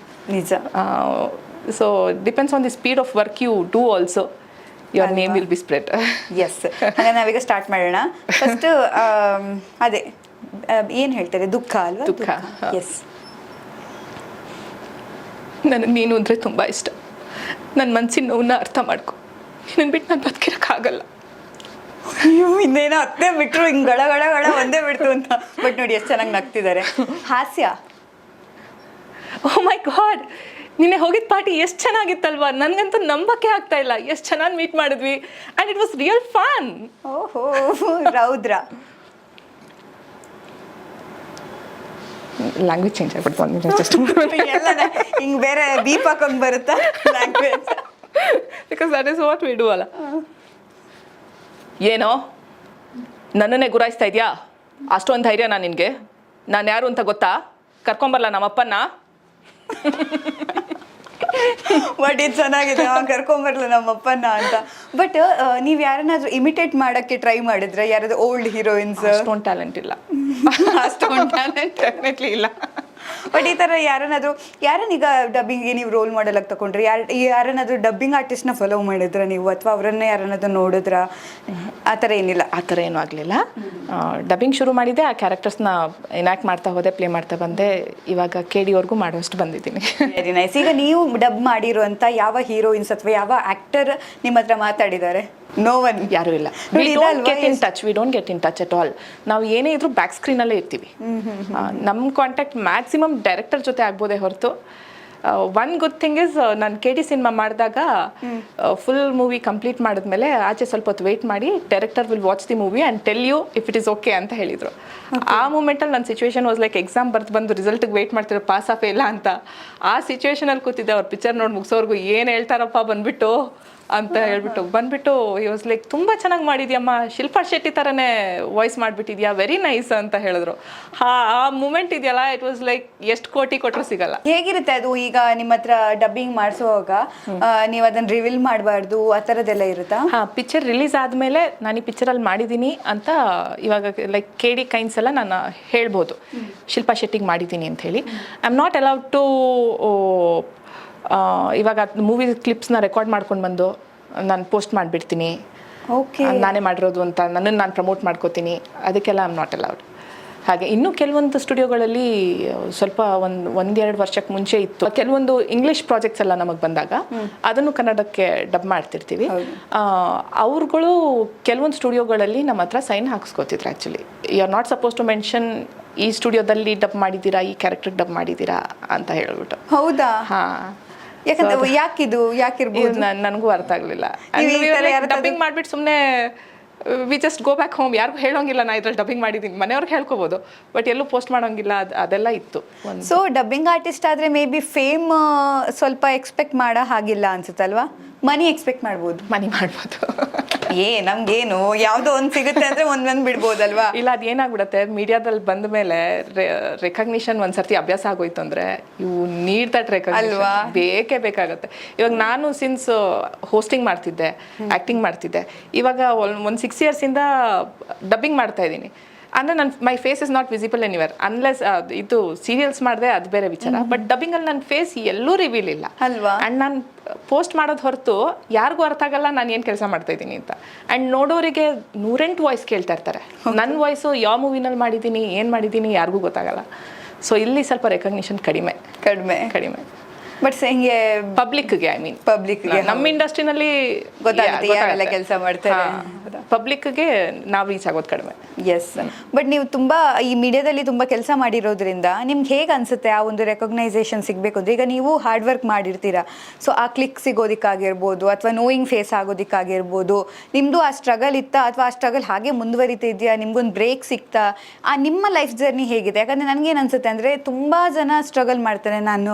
ನಿಜ. So depends on the speed of work you do also, your name will be spread. Yes. ಹಾಗೆ ನಾವೀಗ start ಮಾಡೋಣ. First ಅದೇ ಏನು ಹೇಳ್ತಾರೆ, ದುಃಖ ಅಲ್ವಾ? ದುಃಖ. ಎಸ್. ನನಗೆ ನೀನು ಅಂದರೆ ತುಂಬ ಇಷ್ಟ. ನನ್ನ ಮನಸ್ಸಿನ ನೋವನ್ನ ಅರ್ಥ ಮಾಡ್ಕೊ. ನಿನ್ನ ಬಿಟ್ಟು ನಾನು ಬದುಕಿರೋಕ್ಕಾಗಲ್ಲ. ಅಯ್ಯೋ, ಇನ್ನೇನೋ ಹತ್ತೇ ಬಿಟ್ಟರು ಹಿಂಗೆ ಗಳ ಗಳ ಗಳ ಒಂದೇ ಬಿಡ್ತು ಅಂತ. ಬಟ್ ನೋಡಿ ಎಷ್ಟು ಚೆನ್ನಾಗಿ ನಗ್ತಿದ್ದಾರೆ. ಹಾಸ್ಯ. ಓ ಮೈ ಗಾಡ್, ನಿನ್ನೆ ಹೋಗಿದ್ದ ಪಾರ್ಟಿ ಎಷ್ಟು ಚೆನ್ನಾಗಿತ್ತಲ್ವಾ? ನನಗಂತೂ ನಂಬಕ್ಕೆ ಆಗ್ತಾ ಇಲ್ಲ, ಎಷ್ಟು ಚೆನ್ನಾಗಿ ಮೀಟ್ ಮಾಡಿದ್ವಿ. And it was real fun. ಓಹೋ, ರೌದ್ರ. ಲ್ಯಾಂಗ್ವೇಜ್ ಚೇಂಜ್ ಆಗ್ಬಿಡ್ತು ಜಸ್ಟ್ ಎಲ್ಲ ಹಿಂಗೆ ಬೇರೆ ಬೀಪ್ ಹಾಕೊಂಡು ಬರುತ್ತಾ language? Because that is what we do ಅಲ್ಲ. ಏನೋ ನನ್ನನ್ನೇ ಗುರಾಯಿಸ್ತಾ ಇದೆಯಾ? ಅಷ್ಟೊಂದು ಧೈರ್ಯ ನಿನಗೆ? ನಾನು ಯಾರು ಅಂತ ಗೊತ್ತಾ? ಕರ್ಕೊಂಬರಲ್ಲ ನಮ್ಮಪ್ಪನ್ನ. ಬಟ್ ಇದು ಚೆನ್ನಾಗಿದೆ, ಕರ್ಕೊಂಬರ್ಲ ನಮ್ಮಪ್ಪನ ಅಂತ. ಬಟ್ ನೀವು ಯಾರನ್ನಾದ್ರೂ ಇಮಿಟೇಟ್ ಮಾಡೋಕ್ಕೆ ಟ್ರೈ ಮಾಡಿದ್ರೆ? ಯಾರಾದ್ರೂ ಓಲ್ಡ್ ಹೀರೋಯಿನ್ಸ್? ಅಷ್ಟೊಂದು ಟ್ಯಾಲೆಂಟ್ ಇಲ್ಲ. ಅಷ್ಟೊಂದು ಟ್ಯಾಲೆಂಟ್ ಡೆಫಿನೆಟ್ಲಿ ಇಲ್ಲ. ಬಟ್ ಈ ಥರ ಯಾರನ್ನೀಗ ಡಬ್ಬಿಂಗ್ಗೆ ನೀವು ರೋಲ್ ಮಾಡೆಲ್ ಆಗಿ ತಗೊಂಡ್ರಿ? ಯಾರನ್ನಾದ್ರೂ ಡಬ್ಬಿಂಗ್ ಆರ್ಟಿಸ್ಟ್ನ ಫಾಲೋ ಮಾಡಿದ್ರ ನೀವು, ಅಥವಾ ಅವರನ್ನೇ ಯಾರನ್ನಾದ್ರೂ ನೋಡಿದ್ರ? ಆ ಥರ ಏನಿಲ್ಲ? ಆ ಥರ ಏನೂ ಆಗಲಿಲ್ಲ. ಡಬ್ಬಿಂಗ್ ಶುರು ಮಾಡಿದ್ದೆ, ಆ ಕ್ಯಾರೆಕ್ಟರ್ಸ್ನ ಎನಾಕ್ಟ್ ಮಾಡ್ತಾ ಹೋದೆ, ಪ್ಲೇ ಮಾಡ್ತಾ ಬಂದೆ. ಇವಾಗ KD ಮಾಡುವಷ್ಟು ಬಂದಿದ್ದೀನಿ. Very nice. ಈಗ ನೀವು ಡಬ್ ಮಾಡಿರುವಂಥ ಯಾವ ಹೀರೋಯಿನ್ಸ್ ಅಥವಾ ಯಾವ ಆ್ಯಕ್ಟರ್ ನಿಮ್ಮ ಹತ್ರ ಮಾತಾಡಿದ್ದಾರೆ? ನೋ ಒನ್, ಯಾರೂ ಇಲ್ಲ. We don't get in touch at all. ನಾವು ಏನೇ ಇದ್ರೂ ಬ್ಯಾಕ್ ಸ್ಕ್ರೀನಲ್ಲೇ ಇರ್ತೀವಿ. ನಮ್ಮ ಕಾಂಟ್ಯಾಕ್ಟ್ ಮ್ಯಾಕ್ಸಿಮಮ್ ಡೈರೆಕ್ಟರ್ ಜೊತೆ ಆಗ್ಬೋದೇ ಹೊರತು. ಒನ್ ಗುಡ್ ಥಿಂಗ್ ಇಸ್, ನಾನು KD ಸಿನಿಮಾ ಮಾಡಿದಾಗ ಫುಲ್ ಮೂವಿ ಕಂಪ್ಲೀಟ್ ಮಾಡಿದ್ಮೇಲೆ ಆಚೆ ಸ್ವಲ್ಪ ಹೊತ್ತು ವೆಯ್ಟ್ ಮಾಡಿ, director will watch the movie and tell you if it is okay ಅಂತ ಹೇಳಿದರು. ಆ ಮೂಮೆಂಟಲ್ಲಿ ನನ್ನ ಸಿಚುವೇಶನ್ ವಾಸ್ ಲೈಕ್ ಎಕ್ಸಾಮ್ ಬರ್ದು ಬಂದು ರಿಸಲ್ಟಿಗೆ ವೆಯ್ಟ್ ಮಾಡ್ತಿರೋ, ಪಾಸ್ ಆಫ್ ಇಲ್ಲ ಅಂತ. ಆ ಸಿಚುವೇಶನಲ್ಲಿ ಕೂತಿದ್ದೆ, ಅವ್ರ ಪಿಕ್ಚರ್ ನೋಡಿ ಮುಗಿಸೋರ್ಗು ಏನು ಹೇಳ್ತಾರಪ್ಪ ಬಂದ್ಬಿಟ್ಟು ಅಂತ ಹೇಳ್ಬಿಟ್ಟು ಬಂದ್ಬಿಟ್ಟು ಈ ವಾಸ್ ಲೈಕ್ ತುಂಬ ಚೆನ್ನಾಗಿ ಮಾಡಿದ್ಯಮ್ಮ, ಶಿಲ್ಪಾ ಶೆಟ್ಟಿ ಥರನೇ ವಾಯ್ಸ್ ಮಾಡಿಬಿಟ್ಟಿದ್ಯಾ, ವೆರಿ ನೈಸ್ ಅಂತ ಹೇಳಿದ್ರು. ಆ ಮೂಮೆಂಟ್ ಇದೆಯಲ್ಲ, ಇಟ್ ವಾಸ್ ಲೈಕ್ ಎಷ್ಟು ಕೋಟಿ ಕೊಟ್ಟರು ಸಿಗಲ್ಲ. ಹೇಗಿರುತ್ತೆ ಅದು? ಈಗ ನಿಮ್ಮ ಹತ್ರ ಡಬ್ಬಿಂಗ್ ಮಾಡಿಸುವಾಗ ನೀವು ಅದನ್ನು ರಿವೀಲ್ ಮಾಡಬಾರ್ದು, ಆ ಥರದ್ದೆಲ್ಲ ಇರುತ್ತಾ? ಹಾಂ, ಪಿಕ್ಚರ್ ರಿಲೀಸ್ ಆದಮೇಲೆ ನಾನು ಈ ಪಿಕ್ಚರಲ್ಲಿ ಮಾಡಿದ್ದೀನಿ ಅಂತ ಇವಾಗ ಲೈಕ್ KD ಕೈನ್ಸ್ ಎಲ್ಲ ನಾನು ಹೇಳ್ಬೋದು, ಶಿಲ್ಪಾ ಶೆಟ್ಟಿಗೆ ಮಾಡಿದ್ದೀನಿ ಅಂತ ಹೇಳಿ. I am not allowed to ಇವಾಗ ಮೂವಿ ಕ್ಲಿಪ್ಸ್ನ ರೆಕಾರ್ಡ್ ಮಾಡ್ಕೊಂಡು ಬಂದು ನಾನು ಪೋಸ್ಟ್ ಮಾಡಿಬಿಡ್ತೀನಿ. ಓಕೆ, ನಾನೇ ಮಾಡಿರೋದು ಅಂತ ನನ್ನನ್ನು ನಾನು ಪ್ರಮೋಟ್ ಮಾಡ್ಕೋತೀನಿ, ಅದಕ್ಕೆಲ್ಲ ಐ ಆಮ್ ನಾಟ್ ಅಲೌಡ್. ಹಾಗೆ ಇನ್ನೂ ಕೆಲವೊಂದು ಸ್ಟುಡಿಯೋಗಳಲ್ಲಿ ಸ್ವಲ್ಪ ಒಂದೆರಡು ವರ್ಷಕ್ಕೆ ಮುಂಚೆ ಇತ್ತು, ಕೆಲವೊಂದು ಇಂಗ್ಲೀಷ್ ಪ್ರಾಜೆಕ್ಟ್ಸ್ ಎಲ್ಲ ನಮಗೆ ಬಂದಾಗ ಅದನ್ನು ಕನ್ನಡಕ್ಕೆ ಡಬ್ ಮಾಡ್ತಿರ್ತೀವಿ. ಅವ್ರುಗಳು ಕೆಲವೊಂದು ಸ್ಟುಡಿಯೋಗಳಲ್ಲಿ ನಮ್ಮ ಹತ್ರ ಸೈನ್ ಹಾಕ್ಸ್ಕೊತಿದ್ರು. Actually you are not suppose to mention ಈ ಸ್ಟುಡಿಯೋದಲ್ಲಿ ಡಬ್ ಮಾಡಿದ್ದೀರಾ, ಈ ಕ್ಯಾರೆಕ್ಟರ್ ಡಬ್ ಮಾಡಿದ್ದೀರಾ ಅಂತ ಹೇಳ್ಬಿಟ್ಟು. ಹೌದಾ? ಹಾಂ, ಯಾಕಂದ್ರೆ ಯಾಕಿರ್ಬೋದು ನನಗೂ ಅರ್ಥ ಆಗಲಿಲ್ಲ. ಡಬ್ಬಿಂಗ್ ಮಾಡಿಬಿಟ್ಟು ಸುಮ್ಮನೆ we just go back home, ಯಾರಿಗೂ ಹೇಳೋಂಗಿಲ್ಲ ನಾ ಇದ್ರಲ್ಲಿ ಡಬ್ಬಿಂಗ್ ಮಾಡಿದ್ದೀನಿ, ಮನೆಯವ್ರಿಗೆ ಹೇಳ್ಕೊಬೋದು, ಬಟ್ ಎಲ್ಲೂ ಪೋಸ್ಟ್ ಮಾಡೋಂಗಿಲ್ಲ, ಅದೆಲ್ಲ ಇತ್ತು. ಸೊ ಡಬ್ಬಿಂಗ್ ಆರ್ಟಿಸ್ಟ್ ಆದರೆ ಮೇ ಬಿ ಫೇಮ್ ಸ್ವಲ್ಪ ಎಕ್ಸ್ಪೆಕ್ಟ್ ಮಾಡೋ ಹಾಗಿಲ್ಲ ಅನ್ಸುತ್ತಲ್ವಾ? ಮನಿ ಎಕ್ಸ್ಪೆಕ್ಟ್ ಮಾಡ್ಬೋದು. ಮನಿ ಮಾಡ್ಬೋದು. ನಮ್ಗೇನು ಯಾವುದೋ ಒಂದು ಸಿಗುತ್ತೆ ಅಂದರೆ ಒಂದೊಂದು ಬಿಡ್ಬೋದಲ್ವಾ? ಇಲ್ಲ, ಅದು ಏನಾಗ್ಬಿಡುತ್ತೆ, ಮೀಡಿಯಾದಲ್ಲಿ ಬಂದ ಮೇಲೆ ರೆಕಗ್ನಿಷನ್ ಒಂದ್ಸರ್ತಿ ಅಭ್ಯಾಸ ಆಗೋಯ್ತು ಅಂದರೆ ಯು ನೀಡ್ ದಟ್ ರೆಕಗ್ನಿಷನ್ ಬೇಕೇ ಬೇಕಾಗುತ್ತೆ. ಇವಾಗ ನಾನು ಸಿನ್ಸ್ ಹೋಸ್ಟಿಂಗ್ ಮಾಡ್ತಿದ್ದೆ, ಆ್ಯಕ್ಟಿಂಗ್ ಮಾಡ್ತಿದ್ದೆ, ಇವಾಗ ಒಂದು 6 yearsಯಿಂದ ಡಬ್ಬಿಂಗ್ ಮಾಡ್ತಾ ಇದ್ದೀನಿ. ಅಂದರೆ ನನ್ನ my face is not visible anywhere unless ಇದು ಸೀರಿಯಲ್ಸ್ ಮಾಡಿದೆ, ಅದು ಬೇರೆ ವಿಚಾರ. ಬಟ್ ಡಬ್ಬಿಂಗಲ್ಲಿ ನನ್ನ ಫೇಸ್ ಎಲ್ಲೂ ರಿವೀಲ್ ಇಲ್ಲ ಅಲ್ವಾ? ಆ್ಯಂಡ್ ನಾನು ಪೋಸ್ಟ್ ಮಾಡೋದು ಹೊರತು ಯಾರಿಗೂ ಅರ್ಥ ಆಗಲ್ಲ ನಾನು ಏನು ಕೆಲಸ ಮಾಡ್ತಾ ಇದ್ದೀನಿ ಅಂತ. ಆ್ಯಂಡ್ ನೋಡೋರಿಗೆ 108 ವಾಯ್ಸ್ ಕೇಳ್ತಾ ಇರ್ತಾರೆ. ನನ್ನ ವಾಯ್ಸು ಯಾವ ಮೂವಿನಲ್ಲಿ ಮಾಡಿದ್ದೀನಿ, ಏನು ಮಾಡಿದ್ದೀನಿ ಯಾರಿಗೂ ಗೊತ್ತಾಗಲ್ಲ. ಸೊ ಇಲ್ಲಿ ಸ್ವಲ್ಪ ರೆಕಗ್ನಿಷನ್ ಕಡಿಮೆ. ಬಟ್ ಹಿಂಗೆ ಪಬ್ಲಿಕ್ಗೆ, ಐ ಮೀನ್ ಪಬ್ಲಿಕ್ಗೆ, ನಮ್ಮ ಇಂಡಸ್ಟ್ರಿನಲ್ಲಿ ಗೊತ್ತಾಗುತ್ತೆ ಯಾರೆಲ್ಲ ಕೆಲಸ ಮಾಡ್ತಾರೆ. ಪಬ್ಲಿಕ್ಗೆ ನಾವು ರೀಚ್ ಆಗೋದು ಕಡಿಮೆ. ಎಸ್. ಬಟ್ ನೀವು ತುಂಬ ಈ ಮೀಡಿಯಾದಲ್ಲಿ ತುಂಬ ಕೆಲಸ ಮಾಡಿರೋದ್ರಿಂದ ನಿಮ್ಗೆ ಹೇಗೆ ಅನಿಸುತ್ತೆ ಆ ಒಂದು ರೆಕಗ್ನೈಸೇಷನ್ ಸಿಗಬೇಕು ಅಂದರೆ? ಈಗ ನೀವು ಹಾರ್ಡ್ ವರ್ಕ್ ಮಾಡಿರ್ತೀರಾ, ಸೊ ಆ ಕ್ಲಿಕ್ ಸಿಗೋದಕ್ಕಾಗಿರ್ಬೋದು ಅಥವಾ ನೋಯಿಂಗ್ ಫೇಸ್ ಆಗೋದಕ್ಕಾಗಿರ್ಬೋದು, ನಿಮ್ಮದು ಆ ಸ್ಟ್ರಗಲ್ ಇತ್ತಾ ಅಥವಾ ಆ ಸ್ಟ್ರಗಲ್ ಹಾಗೆ ಮುಂದುವರಿತಿದೆಯಾ? ನಿಮ್ಗೊಂದು ಬ್ರೇಕ್ ಸಿಗ್ತಾ? ನಿಮ್ಮ ಲೈಫ್ ಜರ್ನಿ ಹೇಗಿದೆ? ಯಾಕಂದರೆ ನನಗೇನು ಅನಿಸುತ್ತೆ ಅಂದರೆ ತುಂಬ ಜನ ಸ್ಟ್ರಗಲ್ ಮಾಡ್ತಾರೆ, ನಾನು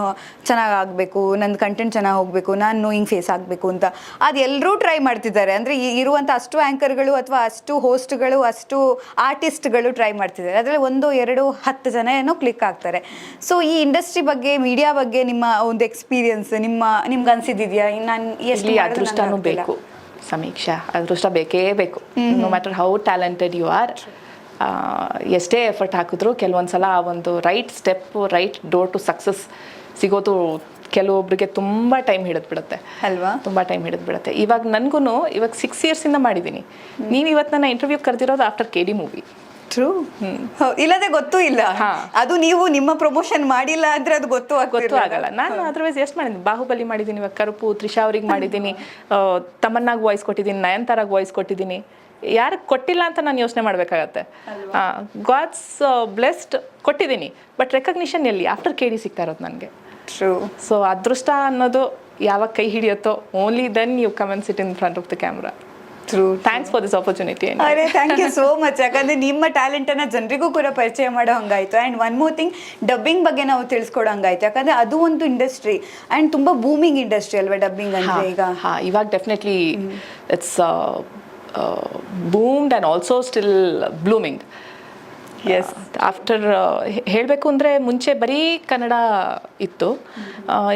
ಚೆನ್ನಾಗಿ ಆಗಬೇಕು, ನಂದು ಕಂಟೆಂಟ್ ಚೆನ್ನಾಗಿ ಹೋಗಬೇಕು, ನಾನು ನೋಯಿಂಗ್ ಫೇಸ್ ಆಗಬೇಕು ಅಂತ ಅದು ಎಲ್ಲರೂ ಟ್ರೈ ಮಾಡ್ತಿದ್ದಾರೆ. ಅಂದರೆ ಇರುವಂಥ ಅಷ್ಟು ಆ್ಯಂಕರ್ಗಳು ಅಥವಾ ಅಷ್ಟು ಹೋಸ್ಟ್ಗಳು, ಅಷ್ಟು ಆರ್ಟಿಸ್ಟ್ಗಳು ಟ್ರೈ ಮಾಡ್ತಿದ್ದಾರೆ. ಅದರಲ್ಲಿ 1, 2, 10 ಜನ ಏನೋ ಕ್ಲಿಕ್ ಆಗ್ತಾರೆ. ಸೊ ಈ ಇಂಡಸ್ಟ್ರಿ ಬಗ್ಗೆ, ಮೀಡಿಯಾ ಬಗ್ಗೆ ನಿಮ್ಮ ಒಂದು ಎಕ್ಸ್ಪೀರಿಯನ್ಸ್ ನಿಮ್ಗೆ ಅನ್ಸಿದ್ಯಾ? ನಾನು ಎಷ್ಟು ಅದೃಷ್ಟನೂ ಬೇಕು ಸಮೀಕ್ಷಾ, ಅದೃಷ್ಟ ಬೇಕೇ ಬೇಕು. No matter how talented you are, ಎಷ್ಟೇ ಎಫರ್ಟ್ ಹಾಕಿದ್ರು ಕೆಲವೊಂದ್ಸಲ ಆ ಒಂದು right step, right door to success ಸಿಗೋದು ಕೆಲವೊಬ್ರಿಗೆ ತುಂಬ ಟೈಮ್ ಹಿಡಿದ್ಬಿಡುತ್ತೆ ಅಲ್ವಾ? ತುಂಬ ಟೈಮ್ ಹಿಡಿದ್ಬಿಡುತ್ತೆ. ಇವಾಗ ನನಗೂ ಇವಾಗ 6 ಇಯರ್ಸಿಂದ ಮಾಡಿದ್ದೀನಿ. ನೀವು ಇವತ್ತು ನನ್ನ ಇಂಟರ್ವ್ಯೂ ಕರೆದಿರೋದು ಆಫ್ಟರ್ KD ಮೂವಿ. ಟ್ರೂ. ಇಲ್ಲದೆ ಗೊತ್ತೂ ಇಲ್ಲ. ಅದು ನೀವು ನಿಮ್ಮ ಪ್ರಮೋಷನ್ ಮಾಡಿಲ್ಲ ಅಂದ್ರೆ ಅದು ಗೊತ್ತೂ ಆಗಲ್ಲ. ನಾನು ಅದರ್ವೈಸ್ ಎಷ್ಟು ಮಾಡಿದ್ದೀನಿ, ಬಾಹುಬಲಿ ಮಾಡಿದ್ದೀನಿ, ಇವಾಗ ಕರುಪು, ತ್ರಿಷಾ ಅವ್ರಿಗೆ ಮಾಡಿದ್ದೀನಿ, ತಮನ್ನಾಗಿ ವಾಯ್ಸ್ ಕೊಟ್ಟಿದ್ದೀನಿ, ನಯನ್ತಾರಾಗಿ ವಾಯ್ಸ್ ಕೊಟ್ಟಿದ್ದೀನಿ. ಯಾರಿಗೆ ಕೊಟ್ಟಿಲ್ಲ ಅಂತ ನಾನು ಯೋಚನೆ ಮಾಡಬೇಕಾಗತ್ತೆ. ಗಾಡ್ಸ್ ಬ್ಲೆಸ್ಡ್ ಕೊಟ್ಟಿದ್ದೀನಿ, ಬಟ್ ರೆಕಗ್ನಿಷನ್ ಎಲ್ಲಿ? ಆಫ್ಟರ್ KD ಸಿಗ್ತಾ ಇರೋದು ನನಗೆ. ಟ್ರೂ. ಸೊ ಅದೃಷ್ಟ ಅನ್ನೋದು ಯಾವಾಗ ಕೈ ಹಿಡಿಯುತ್ತೋ, only then you come and sit in front of the camera. True. Thanks for this opportunity. ಅರೆ ಥ್ಯಾಂಕ್ ಯು ಸೋ ಮಚ್. ಯಾಕಂದರೆ ನಿಮ್ಮ ಟ್ಯಾಲೆಂಟನ್ನು ಜನರಿಗೂ ಕೂಡ ಪರಿಚಯ ಮಾಡೋ ಹಂಗಾಯಿತು. And one more thing, dubbing ಬಗ್ಗೆ ನಾವು ತಿಳ್ಸ್ಕೊಡೋ ಹಂಗಾಯ್ತು. ಯಾಕಂದರೆ ಅದು ಒಂದು ಇಂಡಸ್ಟ್ರಿ ಆ್ಯಂಡ್ ತುಂಬ ಬೂಮಿಂಗ್ ಇಂಡಸ್ಟ್ರಿ ಅಲ್ವಾ ಡಬ್ಬಿಂಗ್ ಅಂದರೆ ಈಗ? ಇವಾಗ definitely it's boomed and also still blooming. Yes. After ಹೇಳಬೇಕು ಅಂದರೆ ಮುಂಚೆ ಬರೀ ಕನ್ನಡ ಇತ್ತು.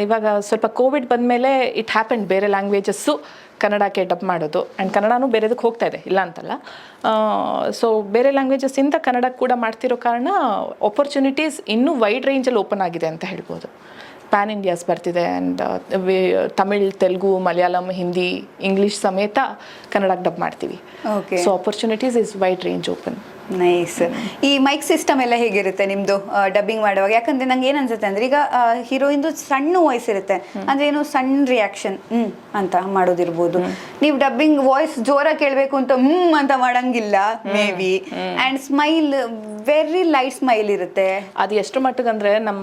ಇವಾಗ ಸ್ವಲ್ಪ ಕೋವಿಡ್ ಬಂದಮೇಲೆ ಇಟ್ ಹ್ಯಾಪೆಂಡ್ ಬೇರೆ ಲ್ಯಾಂಗ್ವೇಜಸ್ಸು ಕನ್ನಡಕ್ಕೆ ಡಬ್ ಮಾಡೋದು. ಆ್ಯಂಡ್ ಕನ್ನಡನೂ ಬೇರೆದಕ್ಕೆ ಹೋಗ್ತಾ ಇದೆ, ಇಲ್ಲ ಅಂತಲ್ಲ. ಸೊ ಬೇರೆ ಲ್ಯಾಂಗ್ವೇಜಸ್ಸಿಂದ ಕನ್ನಡಕ್ಕೆ ಕೂಡ ಮಾಡ್ತಿರೋ ಕಾರಣ ಆಪರ್ಚುನಿಟೀಸ್ ಇನ್ನೂ ವೈಡ್ ರೇಂಜಲ್ಲಿ ಓಪನ್ ಆಗಿದೆ ಅಂತ ಹೇಳ್ಬೋದು. ಪ್ಯಾನ್ ಇಂಡಿಯಾಸ್ ಬರ್ತಿದೆ. ಆ್ಯಂಡ್ ತಮಿಳ್, ತೆಲುಗು, ಮಲಯಾಳಂ, ಹಿಂದಿ, ಇಂಗ್ಲೀಷ್ ಸಮೇತ ಕನ್ನಡಕ್ಕೆ ಡಬ್ ಮಾಡ್ತೀವಿ. Okay. So opportunities is wide range open. Nice. ಈ ಮೈಕ್ ಸಿಸ್ಟಮ್ ಎಲ್ಲ ಹೇಗಿರುತ್ತೆ ನಿಮ್ಮದು ಡಬ್ಬಿಂಗ್ ಮಾಡುವಾಗ? ಯಾಕಂದರೆ ನಂಗೆ ಏನು ಅನ್ಸುತ್ತೆ ಅಂದರೆ, ಈಗ ಹೀರೋಯಿಂದು ಸಣ್ಣ ವಾಯ್ಸ್ ಇರುತ್ತೆ, ಅಂದರೆ ಏನು ಸಣ್ಣ ರಿಯಾಕ್ಷನ್ ಅಂತ ಮಾಡೋದಿರ್ಬೋದು. ನೀವು ಡಬ್ಬಿಂಗ್ ವಾಯ್ಸ್ ಜೋರಾಗಿ ಕೇಳಬೇಕು ಅಂತ ಅಂತ ಮಾಡಂಗಿಲ್ಲ may be. And smile, very light smile ಇರುತ್ತೆ. ಅದು ಎಷ್ಟು ಮಟ್ಟಿಗೆ ಅಂದರೆ ನಮ್ಮ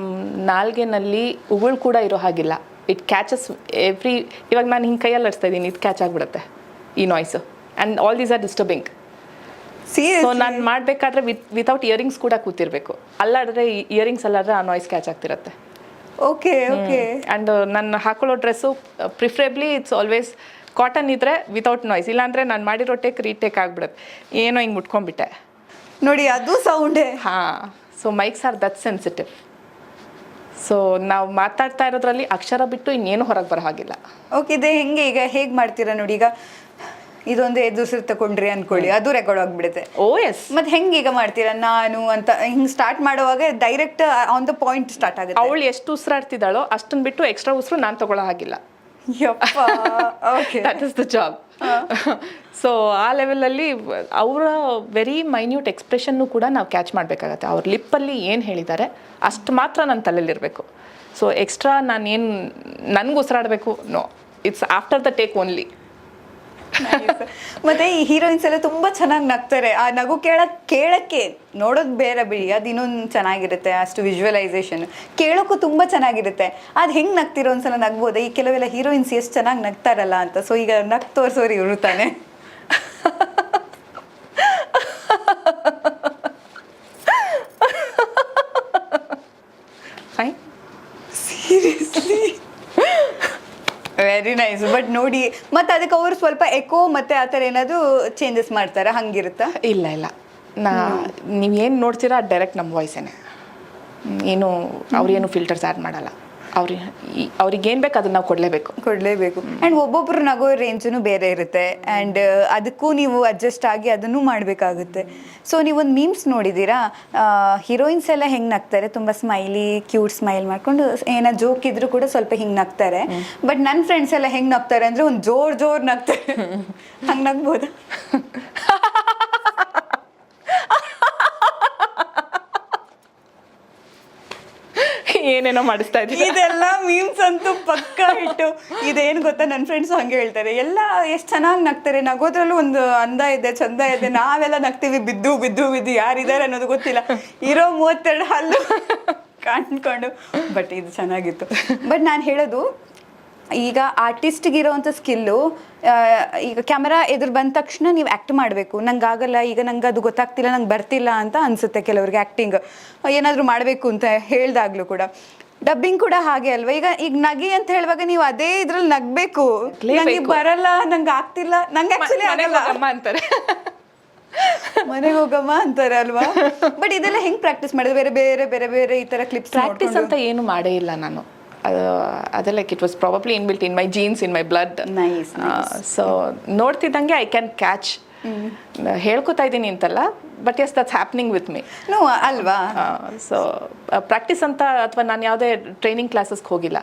ನಾಲ್ಗೆನಲ್ಲಿ ಉಗುಳು ಕೂಡ ಇರೋ ಹಾಗಿಲ್ಲ. It catches every. ಇವಾಗ ನಾನು ಹಿಂಗೆ ಕೈಯಲ್ಲಿ ಆಡಿಸ್ತಾ ಇದ್ದೀನಿ, ಇದು ಕ್ಯಾಚ್ ಆಗಿಬಿಡುತ್ತೆ ಈ noise. And all these are disturbing. So ನಾನು ಮಾಡಬೇಕಾದ್ರೆ ವಿತೌಟ್ ಇಯರಿಂಗ್ಸ್ ಕೂಡ ಕೂತಿರ್ಬೇಕು. ಅಲ್ಲಾಡಿದ್ರೆ ಇಯರಿಂಗ್ಸ್ ಅಲ್ಲಾದ್ರೆ ಆ ನಾಯ್ಸ್ ಕ್ಯಾಚ್ ಆಗ್ತಿರುತ್ತೆ. Okay okay. ಆ್ಯಂಡ್ ನಾನು ಹಾಕೊಳ್ಳೋ dress preferably it's always cotton ಇದ್ದರೆ ವಿತೌಟ್ ನಾಯ್ಸ್. ಇಲ್ಲಾಂದರೆ ನಾನು ಮಾಡಿರೋ ರೀಟೇಕ್ ಆಗಿಬಿಡುತ್ತೆ. ಏನೋ ಹಿಂಗೆ ಮುಟ್ಕೊಂಡ್ಬಿಟ್ಟೆ ನೋಡಿ, ಅದು ಸೌಂಡೇ. So mics are that sensitive. So ನಾವು ಮಾತಾಡ್ತಾ ಇರೋದ್ರಲ್ಲಿ ಅಕ್ಷರ ಬಿಟ್ಟು ಇನ್ನೇನು ಹೊರಗೆ ಬರೋ ಹಾಗಿಲ್ಲ. ಓಕೆ. ಇದೆ ಹೆಂಗೆ ಈಗ ಹೇಗೆ ಮಾಡ್ತೀರಾ ನೋಡಿ, ಈಗ ಇದೊಂದು ಎದುರು ತಗೊಂಡ್ರಿ ಅನ್ಕೊಳ್ಳಿ, ಅದು ರೆಕಾರ್ಡ್ ಆಗಿಬಿಡುತ್ತೆ. ಓ ಎಸ್. ಮತ್ತೆ ಹೆಂಗೆ ಈಗ ಮಾಡ್ತೀರಾ? ನಾನು ಅಂತ ಹಿಂಗೆ ಸ್ಟಾರ್ಟ್ ಮಾಡುವಾಗ direct on the point start ಆಗುತ್ತೆ. ಅವಳು ಎಷ್ಟು ಉಸಿರಾಡ್ತಿದ್ದಾಳೋ ಅಷ್ಟನ್ನು ಬಿಟ್ಟು ಎಕ್ಸ್ಟ್ರಾ ಉಸಿರು ನಾನು ತಗೊಳ್ಳೋ ಹಾಗಿಲ್ಲ. ಯಪ್ಪ. Okay. That is the job. So ಆ ಲೆವೆಲಲ್ಲಿ ಅವರ ವೆರಿ ಮೈನ್ಯೂಟ್ ಎಕ್ಸ್ಪ್ರೆಷನ್ನು ಕೂಡ ನಾವು ಕ್ಯಾಚ್ ಮಾಡಬೇಕಾಗತ್ತೆ. ಅವ್ರ ಲಿಪ್ಪಲ್ಲಿ ಏನು ಹೇಳಿದ್ದಾರೆ ಅಷ್ಟು ಮಾತ್ರ ನನ್ನ ತಲೆಯಲ್ಲಿರಬೇಕು. ಸೊ ಎಕ್ಸ್ಟ್ರಾ ನಾನೇನು ನನಗೆ ಉಸಿರಾಡಬೇಕು, no, it's after the take only. ಮತ್ತೆ ಈ ಹೀರೋಯಿನ್ಸ್ ಎಲ್ಲ ತುಂಬಾ ಚೆನ್ನಾಗಿ ನಗ್ತಾರೆ. ಆ ನಗು ಕೇಳಕ್ಕೆ ನೋಡೋದು ಬೇರೆ ಬಿಡಿ, ಅದು ಇನ್ನೊಂದು ಚೆನ್ನಾಗಿರುತ್ತೆ. ಅಷ್ಟು ವಿಜುವಲೈಸೇಷನ್ ಕೇಳೋಕ್ಕೂ ತುಂಬಾ ಚೆನ್ನಾಗಿರುತ್ತೆ. ಅದು ಹೆಂಗೆ ನಗ್ತಿರೋ ಒಂದ್ಸಲ ನಗ್ಬೋದ? ಈ ಕೆಲವೆಲ್ಲ ಹೀರೋಯಿನ್ಸ್ ಎಷ್ಟು ಚೆನ್ನಾಗಿ ನಗ್ತಾರಲ್ಲ ಅಂತ. ಸೊ ಈಗ ನಗ್ ತೋರಿಸೋರು ಇವರು ತಾನೆ. Seriously very nice. ಬಟ್ ನೋಡಿ, ಮತ್ತೆ ಅದಕ್ಕೆ ಅವರು ಸ್ವಲ್ಪ ಎಕೋ ಮತ್ತೆ ಆ ಥರ ಏನಾದರೂ ಚೇಂಜಸ್ ಮಾಡ್ತಾರೆ, ಹಂಗಿರುತ್ತಾ? ಇಲ್ಲ ಇಲ್ಲ, ನೀವೇನು ನೋಡ್ತೀರಾ ಡೈರೆಕ್ಟ್ ನಮ್ಮ ವಾಯ್ಸೇನೆ. ಏನು ಅವ್ರೇನು ಫಿಲ್ಟರ್ಸ್ ಆ್ಯಡ್ ಮಾಡಲ್ಲ. ಅವ್ರಿಗೇನು ಬೇಕು ಅದನ್ನು ನಾವು ಕೊಡಲೇಬೇಕು. ಆ್ಯಂಡ್ ಒಬ್ಬೊಬ್ರು ನಗೋ ರೇಂಜೂ ಬೇರೆ ಇರುತ್ತೆ. ಆ್ಯಂಡ್ ಅದಕ್ಕೂ ನೀವು ಅಡ್ಜಸ್ಟ್ ಆಗಿ ಅದನ್ನು ಮಾಡಬೇಕಾಗುತ್ತೆ. ಸೊ ನೀವೊಂದು ಮೀಮ್ಸ್ ನೋಡಿದ್ದೀರಾ? ಹೀರೋಯಿನ್ಸ್ ಎಲ್ಲ ಹೆಂಗೆ ನಗ್ತಾರೆ, ತುಂಬ ಸ್ಮೈಲಿ ಕ್ಯೂಟ್ ಸ್ಮೈಲ್ ಮಾಡ್ಕೊಂಡು ಏನೋ ಜೋಕ್ ಇದ್ರೂ ಕೂಡ ಸ್ವಲ್ಪ ಹಿಂಗೆ ನಗ್ತಾರೆ. ಬಟ್ ನನ್ನ ಫ್ರೆಂಡ್ಸ್ ಎಲ್ಲ ಹೆಂಗೆ ನಗ್ತಾರೆ ಅಂದರೆ ಒಂದು ಜೋರ್ ನಗ್ತಾರೆ. ಹಂಗೆ ನಗ್ಬೋದಾ? ಏನೇನೋ ಮಾಡಿಸ್ತಾ ಇದ್ದೀವಿ. ಇದೆಲ್ಲ ಮೀಮ್ಸ್ ಅಂತೂ ಪಕ್ಕ ಇಟ್ಟು. ಇದೇನು ಗೊತ್ತಾ, ನನ್ನ ಫ್ರೆಂಡ್ಸ್ ಹಂಗೆ ಹೇಳ್ತಾರೆ, ಎಲ್ಲ ಎಷ್ಟು ಚೆನ್ನಾಗಿ ನಗ್ತಾರೆ, ನಗೋದ್ರಲ್ಲೂ ಒಂದು ಅಂದ ಇದೆ, ಚಂದ ಇದೆ. ನಾವೆಲ್ಲ ನಗ್ತೀವಿ ಬಿದ್ದು ಯಾರಿದ್ದಾರೆ ಅನ್ನೋದು ಗೊತ್ತಿಲ್ಲ, ಇರೋ 32 ಹಲ್ಲು ಕಾಣ್ಕೊಂಡು. ಬಟ್ ಇದು ಚೆನ್ನಾಗಿತ್ತು. ಬಟ್ ನಾನು ಹೇಳೋದು, ಈಗ ಆರ್ಟಿಸ್ಟ್ಗೆ ಇರೋವಂಥ ಸ್ಕಿಲ್ಲು, ಈಗ ಕ್ಯಾಮರಾ ಎದುರು ಬಂದ ತಕ್ಷಣ ನೀವು ಆ್ಯಕ್ಟ್ ಮಾಡಬೇಕು. ನಂಗೆ ಆಗಲ್ಲ, ಈಗ ನಂಗೆ ಅದು ಗೊತ್ತಾಗ್ತಿಲ್ಲ, ನಂಗೆ ಬರ್ತಿಲ್ಲ ಅಂತ ಅನಿಸುತ್ತೆ ಕೆಲವ್ರಿಗೆ. ಆ್ಯಕ್ಟಿಂಗ್ ಏನಾದರೂ ಮಾಡಬೇಕು ಅಂತ ಹೇಳಿದಾಗಲೂ ಕೂಡ ಡಬ್ಬಿಂಗ್ ಕೂಡ ಹಾಗೆ ಅಲ್ವಾ? ಈಗ ನಗಿ ಅಂತ ಹೇಳುವಾಗ ನೀವು ಅದೇ ಇದ್ರಲ್ಲಿ ನಗ್ಬೇಕು. ನಂಗೆ ಬರಲ್ಲ, ನಂಗೆ ಆಗ್ತಿಲ್ಲ, ನಂಗೆ ಆಕ್ಚುಲಿ ಆಗಲ್ಲ ಅಮ್ಮ ಅಂತಾರೆ. ಮನೆಗೆ ಹೋಗಮ್ಮ ಅಂತಾರೆ ಅಲ್ವಾ? ಬಟ್ ಇದೆಲ್ಲ ಹೆಂಗ್ ಪ್ರಾಕ್ಟೀಸ್ ಮಾಡಿದ್ರೆ? ಬೇರೆ ಬೇರೆ ಬೇರೆ ಬೇರೆ ಈ ತರ ಕ್ಲಿಪ್ಸ್ ಪ್ರಾಕ್ಟೀಸ್ ಅಂತ ಏನು ಮಾಡೇ ಇಲ್ಲ ನಾನು. ಅದೇ like it was probably inbuilt in my genes, in my blood. Nice. So ನೋಡ್ತಿದ್ದಂಗೆ ಐ ಕ್ಯಾನ್ ಕ್ಯಾಚ್. ಹೇಳ್ಕೊತಾ ಇದ್ದೀನಿ ಅಂತಲ್ಲ, but yes that's happening with me. No ಅಲ್ವಾ? ಸೊ ಪ್ರಾಕ್ಟೀಸ್ ಅಂತ ಅಥವಾ ನಾನು ಯಾವುದೇ ಟ್ರೈನಿಂಗ್ ಕ್ಲಾಸಸ್ಗೆ ಹೋಗಿಲ್ಲ.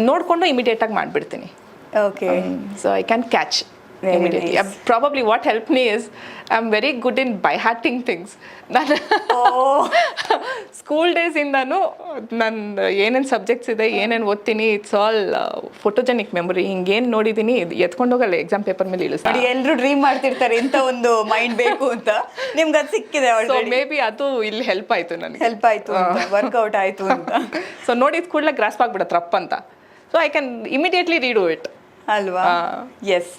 ನೋಡಿಕೊಂಡು ಇಮಿಡಿಯೇಟಾಗಿ ಮಾಡಿಬಿಡ್ತೀನಿ. Okay. So I can catch immediately. Probably what helped me is I'm very good in by-hearting things. ನಾನು ಸ್ಕೂಲ್ ಡೇಸ್ ಇಂದಾನು ನನ್ನ ಏನೇನು ಸಬ್ಜೆಕ್ಟ್ಸ್ ಇದೆ, ಏನೇನು ಓದ್ತೀನಿ, ಇಟ್ಸ್ ಆಲ್ ಫೋಟೋಜೆನಿಕ್ ಮೆಮೊರಿ. ಹಿಂಗೇನು ನೋಡಿದ್ದೀನಿ ಎತ್ಕೊಂಡೋಗಲ್ಲ ಎಕ್ಸಾಮ್ ಪೇಪರ್ ಮೇಲೆ ಇಳಿಸ್ತೀನಿ. ಎಲ್ಲರೂ ಡ್ರೀಮ್ ಮಾಡ್ತಿರ್ತಾರೆ ಇಂಥ ಒಂದು ಮೈಂಡ್ ಬೇಕು ಅಂತ. ನಿಮ್ಗೆ ಅದು ಸಿಕ್ಕಿದೆ ಸೊ ಮೇ ಬಿ ಅದು ಇಲ್ಲಿ ಹೆಲ್ಪ್ ಆಯಿತು ನನಗೆ. ಹೆಲ್ಪ್ ಆಯಿತು, ವರ್ಕೌಟ್ ಆಯಿತು ಅಂತ. ಸೊ ನೋಡಿದ ಕೂಡಲೇ ಗ್ರಾಸ್ಪ್ ಆಗ್ಬಿಡತ್ತೆ ರಪ್ ಅಂತ. So I can immediately reed it ಅಲ್ವಾ? ಎಸ್.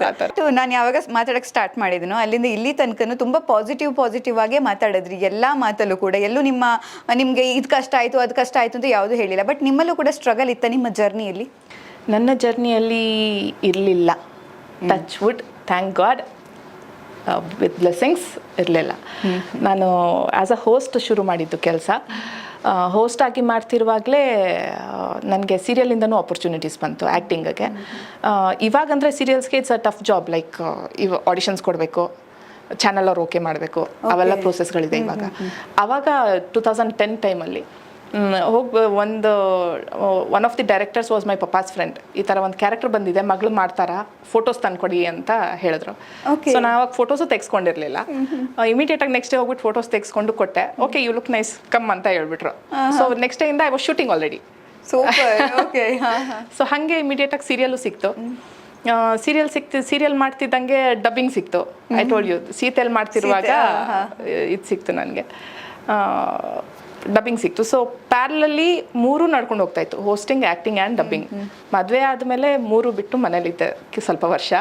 ನಾನು ಯಾವಾಗ ಮಾತಾಡಕ್ಕೆ ಸ್ಟಾರ್ಟ್ ಮಾಡಿದನೋ ಅಲ್ಲಿಂದ ಇಲ್ಲಿ ತನಕನೂ ತುಂಬ ಪಾಸಿಟಿವ್ ಆಗೇ ಮಾತಾಡಿದ್ರಿ ಎಲ್ಲ ಮಾತಲ್ಲೂ ಕೂಡ. ಎಲ್ಲೂ ನಿಮಗೆ ಇದು ಕಷ್ಟ ಆಯಿತು ಅದು ಕಷ್ಟ ಆಯಿತು ಅಂತ ಯಾವುದೂ ಹೇಳಿಲ್ಲ. ಬಟ್ ನಿಮ್ಮಲ್ಲೂ ಕೂಡ ಸ್ಟ್ರಗಲ್ ಇತ್ತ ನಿಮ್ಮ ಜರ್ನಿಯಲ್ಲಿ? ನನ್ನ ಜರ್ನಿಯಲ್ಲಿ ಇರಲಿಲ್ಲ, touch wood, thank god, with blessings ಇರಲಿಲ್ಲ. ನಾನು ಆ್ಯಸ್ ಅ ಹೋಸ್ಟ್ ಶುರು ಮಾಡಿದ್ದು ಕೆಲಸ. ಹೋಸ್ಟ್ ಆಗಿ ಮಾಡ್ತಿರುವಾಗಲೇ ನನಗೆ ಸೀರಿಯಲಿಂದನೂ ಆಪರ್ಚುನಿಟೀಸ್ ಬಂತು ಆ್ಯಕ್ಟಿಂಗಿಗೆ. ಇವಾಗಂದರೆ ಸೀರಿಯಲ್ಸ್ಗೆ it's a tough job. Like ಇವ ಆಡಿಷನ್ಸ್ ಕೊಡಬೇಕು, ಚಾನಲ್ ಅವ್ರು ಓಕೆ ಮಾಡಬೇಕು, ಅವೆಲ್ಲ ಪ್ರೋಸೆಸ್ಗಳಿದೆ ಇವಾಗ. ಆವಾಗ 2010 ಟೈಮಲ್ಲಿ ಹೋಗಿ one of the directors was my papa's friend. ಈ ಥರ ಒಂದು ಕ್ಯಾರೆಕ್ಟರ್ ಬಂದಿದೆ, ಮಗಳು ಮಾಡ್ತಾರಾ, ಫೋಟೋಸ್ ತಂದ್ಕೊಡಿ ಅಂತ ಹೇಳಿದ್ರು. ಸೊ ನಾನು ಅವಾಗ ಫೋಟೋಸು ತೆಗೆಸ್ಕೊಂಡಿರಲಿಲ್ಲ. ಇಮಿಡಿಯೇಟಾಗಿ ನೆಕ್ಸ್ಟ್ ಡೇ ಹೋಗ್ಬಿಟ್ಟು ಫೋಟೋಸ್ ತೆಗೆಸ್ಕೊಂಡು ಕೊಟ್ಟೆ. Okay, you look nice, come ಅಂತ ಹೇಳ್ಬಿಟ್ರು. ಸೊ ನೆಕ್ಸ್ಟ್ ಡೇಯಿಂದ I was shooting already. So ಹಾಗೆ ಇಮಿಡಿಯೇಟಾಗಿ ಸೀರಿಯಲ್ಲು ಸಿಕ್ತು. ಸೀರಿಯಲ್ ಮಾಡ್ತಿದ್ದಂಗೆ ಡಬ್ಬಿಂಗ್ ಸಿಕ್ತು. ಐ ಟೋಲ್ಡ್ ಯು, ಸೀತೆಯಲ್ಲಿ ಮಾಡ್ತಿರುವಾಗ ಇದು ಸಿಕ್ತು ನನಗೆ, ಡಬ್ಬಿಂಗ್ ಸಿಕ್ತು. ಸೊ ಪ್ಯಾರಲಲ್ಲಿ ಮೂರು ನಡ್ಕೊಂಡು ಹೋಗ್ತಾ ಇತ್ತು, ಹೋಸ್ಟಿಂಗ್, ಆ್ಯಕ್ಟಿಂಗ್ ಆ್ಯಂಡ್ ಡಬ್ಬಿಂಗ್. ಮದುವೆ ಆದಮೇಲೆ ಮೂರು ಬಿಟ್ಟು ಮನೇಲಿದ್ದೆ ಸ್ವಲ್ಪ ವರ್ಷ.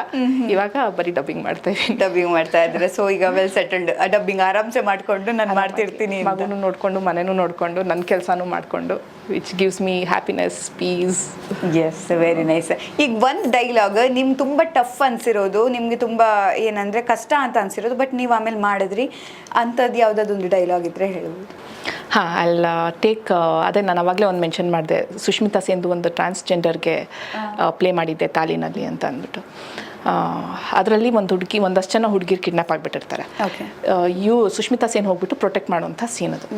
ಇವಾಗ ಬರೀ ಡಬ್ಬಿಂಗ್ ಮಾಡ್ತಾ ಇದ್ದೀನಿ. ಡಬ್ಬಿಂಗ್ ಮಾಡ್ತಾ ಇದ್ರೆ ಸೊ ಈಗ ವೆಲ್ ಸೆಟಲ್ಡ್. ಡಬ್ಬಿಂಗ್ ಆರಾಮ್ಸೆ ಮಾಡ್ಕೊಂಡು ನಾನು ಮಾಡ್ತಿರ್ತೀನಿ, ಮಗುನು ನೋಡಿಕೊಂಡು ಮನೆನೂ ನೋಡಿಕೊಂಡು ನನ್ನ ಕೆಲಸನೂ ಮಾಡಿಕೊಂಡು, which gives me happiness, peace. Yes, very nice. ಈಗ ಒಂದು ಡೈಲಾಗ್ ನಿಮ್ಗೆ ತುಂಬ ಟಫ್ ಅನ್ಸಿರೋದು, ನಿಮಗೆ ತುಂಬ ಏನಂದರೆ ಕಷ್ಟ ಅಂತ ಅನ್ಸಿರೋದು, ಬಟ್ ನೀವು ಆಮೇಲೆ ಮಾಡಿದ್ರಿ ಅಂಥದ್ದು ಯಾವುದಾದೊಂದು ಡೈಲಾಗ್ ಇದ್ದರೆ ಹೇಳ್ಬೋದು. ಹಾಂ, ಅಲ್ಲ ಟೇಕ್ ಅದೇ ನಾನು ಅವಾಗಲೇ ಒಂದು ಮೆನ್ಷನ್ ಮಾಡಿದೆ, ಸುಷ್ಮಿತಾ ಸೇನ್ದು ಒಂದು ಟ್ರಾನ್ಸ್ಜೆಂಡರ್ಗೆ ಪ್ಲೇ ಮಾಡಿದ್ದೆ ತಾಲಿನಲ್ಲಿ ಅಂತ ಅಂದ್ಬಿಟ್ಟು. ಅದರಲ್ಲಿ ಒಂದಷ್ಟು ಜನ ಹುಡುಗಿರು ಕಿಡ್ನಾಪ್ ಆಗಿಬಿಟ್ಟಿರ್ತಾರೆ. ಸುಷ್ಮಿತಾ ಸೇನ್ ಹೋಗ್ಬಿಟ್ಟು ಪ್ರೊಟೆಕ್ಟ್ ಮಾಡುವಂಥ ಸೀನ್ ಅದು.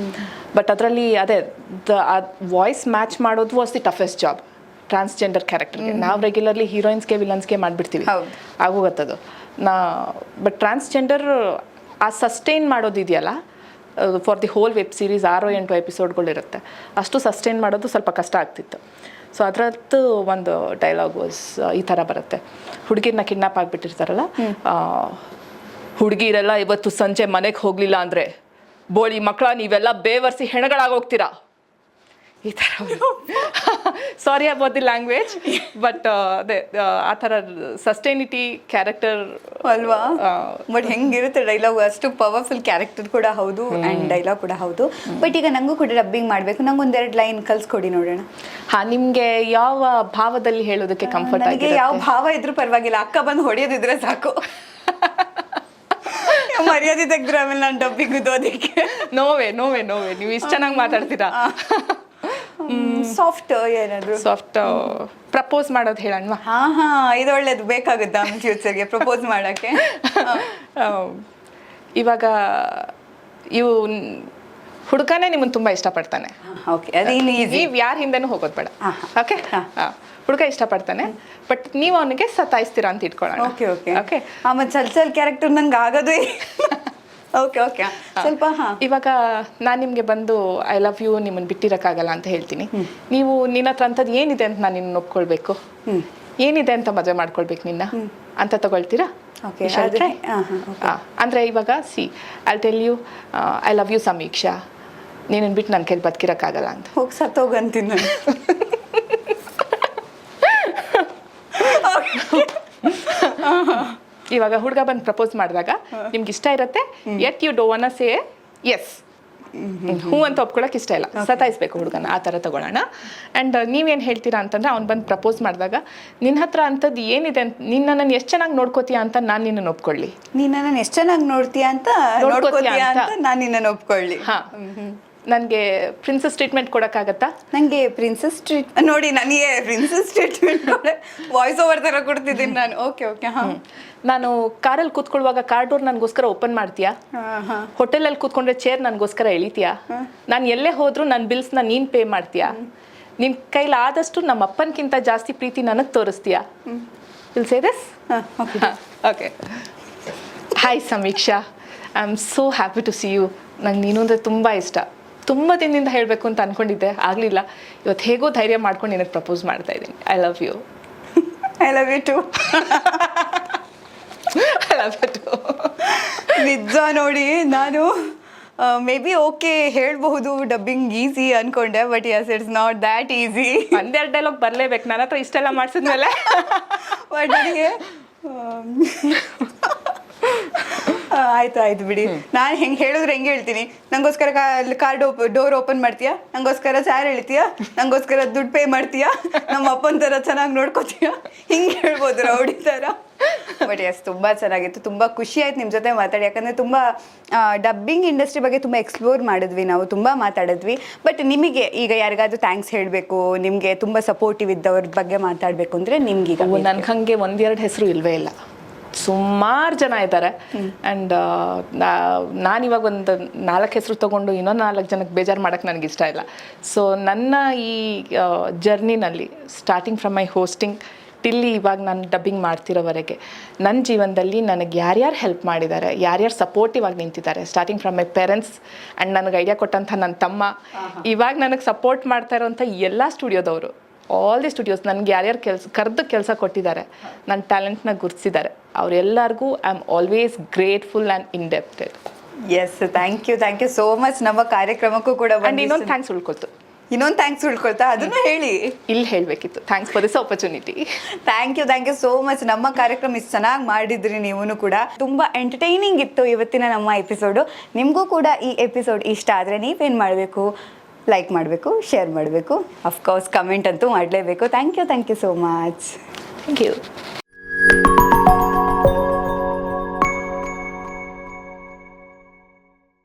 ಬಟ್ ಅದರಲ್ಲಿ ಅದೇ ವಾಯ್ಸ್ ಮ್ಯಾಚ್ ಮಾಡೋದು was the toughest job transgender ಕ್ಯಾರೆಕ್ಟರ್ಗೆ. ನಾವು ರೆಗ್ಯುಲರ್ಲಿ ಹೀರೋಯಿನ್ಸ್ಗೆ ವಿಲನ್ಸ್ಗೆ ಮಾಡಿಬಿಡ್ತೀವಿ, ಆಗೋಗತ್ತದು. ಬಟ್ ಟ್ರಾನ್ಸ್ಜೆಂಡರ್ ಆ ಸಸ್ಟೈನ್ ಮಾಡೋದಿದೆಯಲ್ಲ, for the whole web series 6-8 ಎಪಿಸೋಡ್ಗಳಿರುತ್ತೆ, ಅಷ್ಟು ಸಸ್ಟೈನ್ ಮಾಡೋದು ಸ್ವಲ್ಪ ಕಷ್ಟ ಆಗ್ತಿತ್ತು. ಸೊ ಅದರದ್ದು ಒಂದು ಡೈಲಾಗ್ ವಾಸ್ ಈ ಥರ ಬರುತ್ತೆ. ಹುಡುಗಿರನ್ನ ಕಿಡ್ನಾಪ್ ಆಗಿಬಿಟ್ಟಿರ್ತಾರಲ್ಲ, ಹುಡುಗಿರೆಲ್ಲ ಇವತ್ತು ಸಂಜೆ ಮನೆಗೆ ಹೋಗಲಿಲ್ಲ ಅಂದರೆ ಬೋಳಿ ಮಕ್ಕಳ ನೀವೆಲ್ಲ ಬೇವರ್ಸಿ ಹೆಣಗಳಾಗೋಗ್ತೀರಾ, ಈ ಥರ. ಸಾರಿ ಅಬೌಟ್ ದಿ ಲ್ಯಾಂಗ್ವೇಜ್, ಬಟ್ ಅದೇ ಆ ಥರ ಸಸ್ಟೈನಿಟಿ ಕ್ಯಾರೆಕ್ಟರ್ ಅಲ್ವಾ? ಬಟ್ ಹೆಂಗಿರುತ್ತೆ ಡೈಲಾಗ್, ಅಷ್ಟು ಪವರ್ಫುಲ್ ಕ್ಯಾರೆಕ್ಟರ್ ಕೂಡ ಹೌದು ಆ್ಯಂಡ್ ಡೈಲಾಗ್ ಕೂಡ ಹೌದು. ಬಟ್ ಈಗ ನನಗೂ ಕೂಡ ಡಬ್ಬಿಂಗ್ ಮಾಡಬೇಕು, ನಂಗೆ ಒಂದೆರಡು ಲೈನ್ ಕಲ್ಸ್ಕೊಡಿ ನೋಡೋಣ. ಹಾಂ, ನಿಮಗೆ ಯಾವ ಭಾವದಲ್ಲಿ ಹೇಳೋದಕ್ಕೆ ಕಂಫರ್ಟ್ ಆಗಿದೆ? ಯಾವ ಭಾವ ಇದ್ರೂ ಪರವಾಗಿಲ್ಲ, ಅಕ್ಕ ಬಂದು ಹೊಡೆಯೋದಿದ್ರೆ ಸಾಕು. ಮರ್ಯಾದೆ ತೆಗೆದ್ರೆ ಆಮೇಲೆ ನಾನು ಡಬ್ಬಿಂಗ್ ಅದಕ್ಕೆ ನೋವೇ ನೀವು ಇಷ್ಟು ಚೆನ್ನಾಗಿ ಮಾತಾಡ್ತೀರಾ. ಸಾಫ್ಟ್ ಏನಾದ್ರು ಸಾಫ್ಟ್ ಪ್ರಪೋಸ್ ಮಾಡೋದು ಹೇಳೋಣ. ಹಾ, ಇದು ಒಳ್ಳೇದು, ಬೇಕಾಗುತ್ತಾ ಫ್ಯೂಚರ್ಗೆ ಪ್ರಪೋಸ್ ಮಾಡೋಕ್ಕೆ? ಇವಾಗ ಇವು ಹುಡುಗನೇ ನಿಮ್ಮನ್ನು ತುಂಬ ಇಷ್ಟಪಡ್ತಾನೆ. ಓಕೆ, ಅದೇನು ಈಸಿ, ನೀವು ಯಾರ ಹಿಂದೆನೂ ಹೋಗೋದು ಬೇಡ. ಓಕೆ, ಹುಡುಗ ಇಷ್ಟಪಡ್ತಾನೆ, ಬಟ್ ನೀವು ಅವನಿಗೆ ಸತಾಯಿಸ್ತೀರಾ ಅಂತ ಇಟ್ಕೊಳ್ಳೋಣ. ಓಕೆ. ಆಮೇಲೆ ಚಲ್ ಕ್ಯಾರೆಕ್ಟರ್ ನಂಗೆ ಆಗೋದು. ಓಕೆ, ಸ್ವಲ್ಪ. ಇವಾಗ ನಾನು ನಿಮಗೆ ಬಂದು ಐ ಲವ್ ಯು, ನಿಮ್ಮನ್ನು ಬಿಟ್ಟಿರೋಕ್ಕಾಗಲ್ಲ ಅಂತ ಹೇಳ್ತೀನಿ. ನೀವು ನಿನ್ನ ಹತ್ರ ಅಂಥದ್ದು ಏನಿದೆ ಅಂತ ನಾನು ನಿನ್ನ ಒಪ್ಕೊಳ್ಬೇಕು, ಏನಿದೆ ಅಂತ ಮದುವೆ ಮಾಡ್ಕೊಳ್ಬೇಕು ನಿನ್ನ ಅಂತ ತಗೊಳ್ತೀರಾ? ಅಂದರೆ ಇವಾಗ I tell you I love you Sameeksha, ನೀನನ್ನು ಬಿಟ್ಟು ನನ್ನ ಕೈಲಿ ಬದುಕಿರೋಕ್ಕಾಗಲ್ಲ ಅಂತ. ಹೋಗಿ ಸತ್ತೋಗಂತೀನಿ ನಾನು. ಇವಾಗ ಹುಡುಗ ಬಂದು ಪ್ರಪೋಸ್ ಮಾಡಿದಾಗ ನಿಮ್ಗೆ ಇಷ್ಟ ಇರುತ್ತೆ, yet you don't want to say yes, ಹ್ಞೂ ಅಂತ ಒಪ್ಕೊಳಕ್ಕೆ ಇಷ್ಟ ಇಲ್ಲ, ಸತಾಯಿಸ್ಬೇಕು ಹುಡುಗನ, ಆ ಥರ ತಗೊಳ್ಳೋಣ. ಆ್ಯಂಡ್ ನೀವೇನು ಹೇಳ್ತೀರಾ ಅಂತಂದರೆ ಅವ್ನು ಬಂದು ಪ್ರಪೋಸ್ ಮಾಡಿದಾಗ ನಿನ್ನ ಹತ್ರ ಅಂಥದ್ದು ಏನಿದೆ ಅಂತ, ನಿನ್ನನ್ನು ಎಷ್ಟು ಚೆನ್ನಾಗಿ ನೋಡ್ಕೋತೀಯ ಅಂತ ನಾನು ನಿನ್ನನ್ನು ಒಪ್ಕೊಳ್ಳಿ, ನೀನು ನನ್ನ ಎಷ್ಟು ಚೆನ್ನಾಗಿ ನೋಡ್ತೀಯ ಅಂತ ನಾನು ನಿನ್ನನ್ನು ಒಪ್ಕೊಳ್ಳಿ. ಹಾಂ, ನನಗೆ ಪ್ರಿನ್ಸಸ್ ಟ್ರೀಟ್ಮೆಂಟ್ ಕೊಡೋಕ್ಕಾಗತ್ತಾ? ನನಗೆ ಪ್ರಿನ್ಸಸ್ ನೋಡಿ, ನನಗೆ ಪ್ರಿನ್ಸಸ್ ಟ್ರೀಟ್ಮೆಂಟ್ ವಾಯ್ಸ್ ಓವರ್ ಥರ ಕೊಡ್ತಿದ್ದೀನಿ ನಾನು. Okay okay. ಹಾಂ, ನಾನು ಕಾರಲ್ಲಿ ಕೂತ್ಕೊಳ್ಳುವಾಗ ಕಾರ್ ಡೋರ್ ನನಗೋಸ್ಕರ ಓಪನ್ ಮಾಡ್ತೀಯಾ? ಹೋಟೆಲಲ್ಲಿ ಕೂತ್ಕೊಂಡ್ರೆ ಚೇರ್ ನನಗೋಸ್ಕರ ಎಳಿತೀಯಾ? ನಾನು ಎಲ್ಲೇ ಹೋದರೂ ನನ್ನ ಬಿಲ್ಸ್ನ ನೀನು ಪೇ ಮಾಡ್ತೀಯಾ? ನಿನ್ನ ಕೈಲಾದಷ್ಟು ನಮ್ಮ ಅಪ್ಪನಕ್ಕಿಂತ ಜಾಸ್ತಿ ಪ್ರೀತಿ ನನಗೆ ತೋರಿಸ್ತೀಯಾ? Will say this? Okay. Hi Sameeksha, I am so happy to see you. ನಂಗೆ ನೀನು ಅಂದರೆ ತುಂಬ ಇಷ್ಟ. ತುಂಬ ದಿನದಿಂದ ಹೇಳಬೇಕು ಅಂತ ಅಂದ್ಕೊಂಡಿದ್ದೆ, ಆಗಲಿಲ್ಲ. ಇವತ್ತು ಹೇಗೋ ಧೈರ್ಯ ಮಾಡ್ಕೊಂಡು ನಿನಗೆ ಪ್ರಪೋಸ್ ಮಾಡ್ತಾ ಇದ್ದೀನಿ. I love you. I love you too. I love you too. ನಿಜ ನೋಡಿ, ನಾನು ಮೇ ಬಿ ಓಕೆ ಹೇಳಬಹುದು ಡಬ್ಬಿಂಗ್ ಈಸಿ ಅನ್ಕೊಂಡೆ, but yes it's not that easy. ಒಂದೆರಡು ಡೈಲಾಗ್ ಬರಲೇಬೇಕು, ನನ್ನ ಹತ್ರ ಇಷ್ಟೆಲ್ಲ ಮಾಡಿಸಿದ್ಮೇಲೆ. ಬಟ್ ನನಗೆ ಆಯ್ತು ಬಿಡಿ, ನಾನು ಹೆಂಗೆ ಹೇಳಿದ್ರೆ ಹೆಂಗೆ ಹೇಳ್ತೀನಿ. ನಂಗೋಸ್ಕರ ಕಾರ್ ಡೋರ್ ಓಪನ್ ಮಾಡ್ತೀಯಾ? ನಂಗೋಸ್ಕರ ಚಾರ್ ಎಳಿತೀಯಾ? ನಂಗೋಸ್ಕರ ದುಡ್ಡು ಪೇ ಮಾಡ್ತೀಯಾ? ನಮ್ಮ ಅಪ್ಪನ ಥರ ಚೆನ್ನಾಗಿ ನೋಡ್ಕೋತೀಯಾ? ಹಿಂಗೆ ಹೇಳ್ಬೋದು ರೌಡಿ ಥರ. ಬಟ್ ಎಸ್, ತುಂಬ ಚೆನ್ನಾಗಿತ್ತು, ತುಂಬ ಖುಷಿ ಆಯ್ತು ನಿಮ್ಮ ಜೊತೆ ಮಾತಾಡಿ. ಯಾಕಂದರೆ ತುಂಬ ಡಬ್ಬಿಂಗ್ ಇಂಡಸ್ಟ್ರಿ ಬಗ್ಗೆ ತುಂಬ ಎಕ್ಸ್ಪ್ಲೋರ್ ಮಾಡಿದ್ವಿ, ನಾವು ತುಂಬ ಮಾತಾಡಿದ್ವಿ. ಬಟ್ ನಿಮಗೆ ಈಗ ಯಾರಿಗಾದ್ರೂ ಥ್ಯಾಂಕ್ಸ್ ಹೇಳಬೇಕು, ನಿಮಗೆ ತುಂಬ ಸಪೋರ್ಟಿವ್ ಇದ್ದವ್ರ ಬಗ್ಗೆ ಮಾತಾಡಬೇಕು ಅಂದರೆ ನಿಮ್ಗೀಗ? ನನ್ಗೆ ಹಾಗೆ ಒಂದೆರಡು ಹೆಸರು ಇಲ್ವೇ ಇಲ್ಲ, ಸುಮಾರು ಜನ ಇದ್ದಾರೆ. ಆ್ಯಂಡ್ ನಾನಿವಾಗ ಒಂದು 4 ಹೆಸರು ತೊಗೊಂಡು ಇನ್ನೊಂದು 4 ಜನಕ್ಕೆ ಬೇಜಾರು ಮಾಡೋಕ್ಕೆ ನನಗೆ ಇಷ್ಟ ಇಲ್ಲ. ಸೊ ನನ್ನ ಈ ಜರ್ನಿನಲ್ಲಿ starting from my hosting Tillie ಇವಾಗ ನಾನು ಡಬ್ಬಿಂಗ್ ಮಾಡ್ತಿರೋವರೆಗೆ ನನ್ನ ಜೀವನದಲ್ಲಿ ನನಗೆ ಯಾರ್ಯಾರು ಹೆಲ್ಪ್ ಮಾಡಿದ್ದಾರೆ, ಯಾರ್ಯಾರು ಸಪೋರ್ಟಿವ್ ಆಗಿ ನಿಂತಿದ್ದಾರೆ, starting from my parents and ನನಗೆ ಐಡಿಯಾ ಕೊಟ್ಟಂಥ ನನ್ನ ತಮ್ಮ, ಇವಾಗ ನನಗೆ ಸಪೋರ್ಟ್ ಮಾಡ್ತಾ ಇರೋಂಥ ಎಲ್ಲ ಸ್ಟುಡಿಯೋದವರು, ಆಲ್ ದಿ ಸ್ಟುಡಿಯೋಸ್, ನನಗೆ ಯಾರ್ಯಾರು ಕೆಲಸ ಕೊಟ್ಟಿದ್ದಾರೆ, ನನ್ನ ಟ್ಯಾಲೆಂಟ್ನ ಗುರುತಿಸಿದ್ದಾರೆ, ಅವರೆಲ್ಲರಿಗೂ I am always grateful and indebted. Yes, thank you so much. ನಮ್ಮ ಕಾರ್ಯಕ್ರಮಕ್ಕೂ ಕೂಡ ಆ್ಯಂಡ್ ಇನ್ನೊಂದು ಥ್ಯಾಂಕ್ಸ್ ಉಳ್ಕೊಳ್ತಾ ಅದನ್ನು ಹೇಳಿ. ಇಲ್ಲಿ ಹೇಳಬೇಕಿತ್ತು, thanks for this opportunity. Thank you so much. ನಮ್ಮ ಕಾರ್ಯಕ್ರಮ ಇಷ್ಟು ಚೆನ್ನಾಗಿ ಮಾಡಿದ್ರಿ ನೀವು ಕೂಡ. ತುಂಬ ಎಂಟರ್ಟೈನಿಂಗ್ ಇತ್ತು ಇವತ್ತಿನ ನಮ್ಮ ಎಪಿಸೋಡು. ನಿಮಗೂ ಕೂಡ ಈ ಎಪಿಸೋಡ್ ಇಷ್ಟ ಆದರೆ ನೀವೇನು ಮಾಡಬೇಕು? ಲೈಕ್ ಮಾಡಬೇಕು, ಶೇರ್ ಮಾಡಬೇಕು, ಅಫ್ಕೋರ್ಸ್ ಕಮೆಂಟ್ ಅಂತೂ ಮಾಡಲೇಬೇಕು. Thank you so much. Thank you.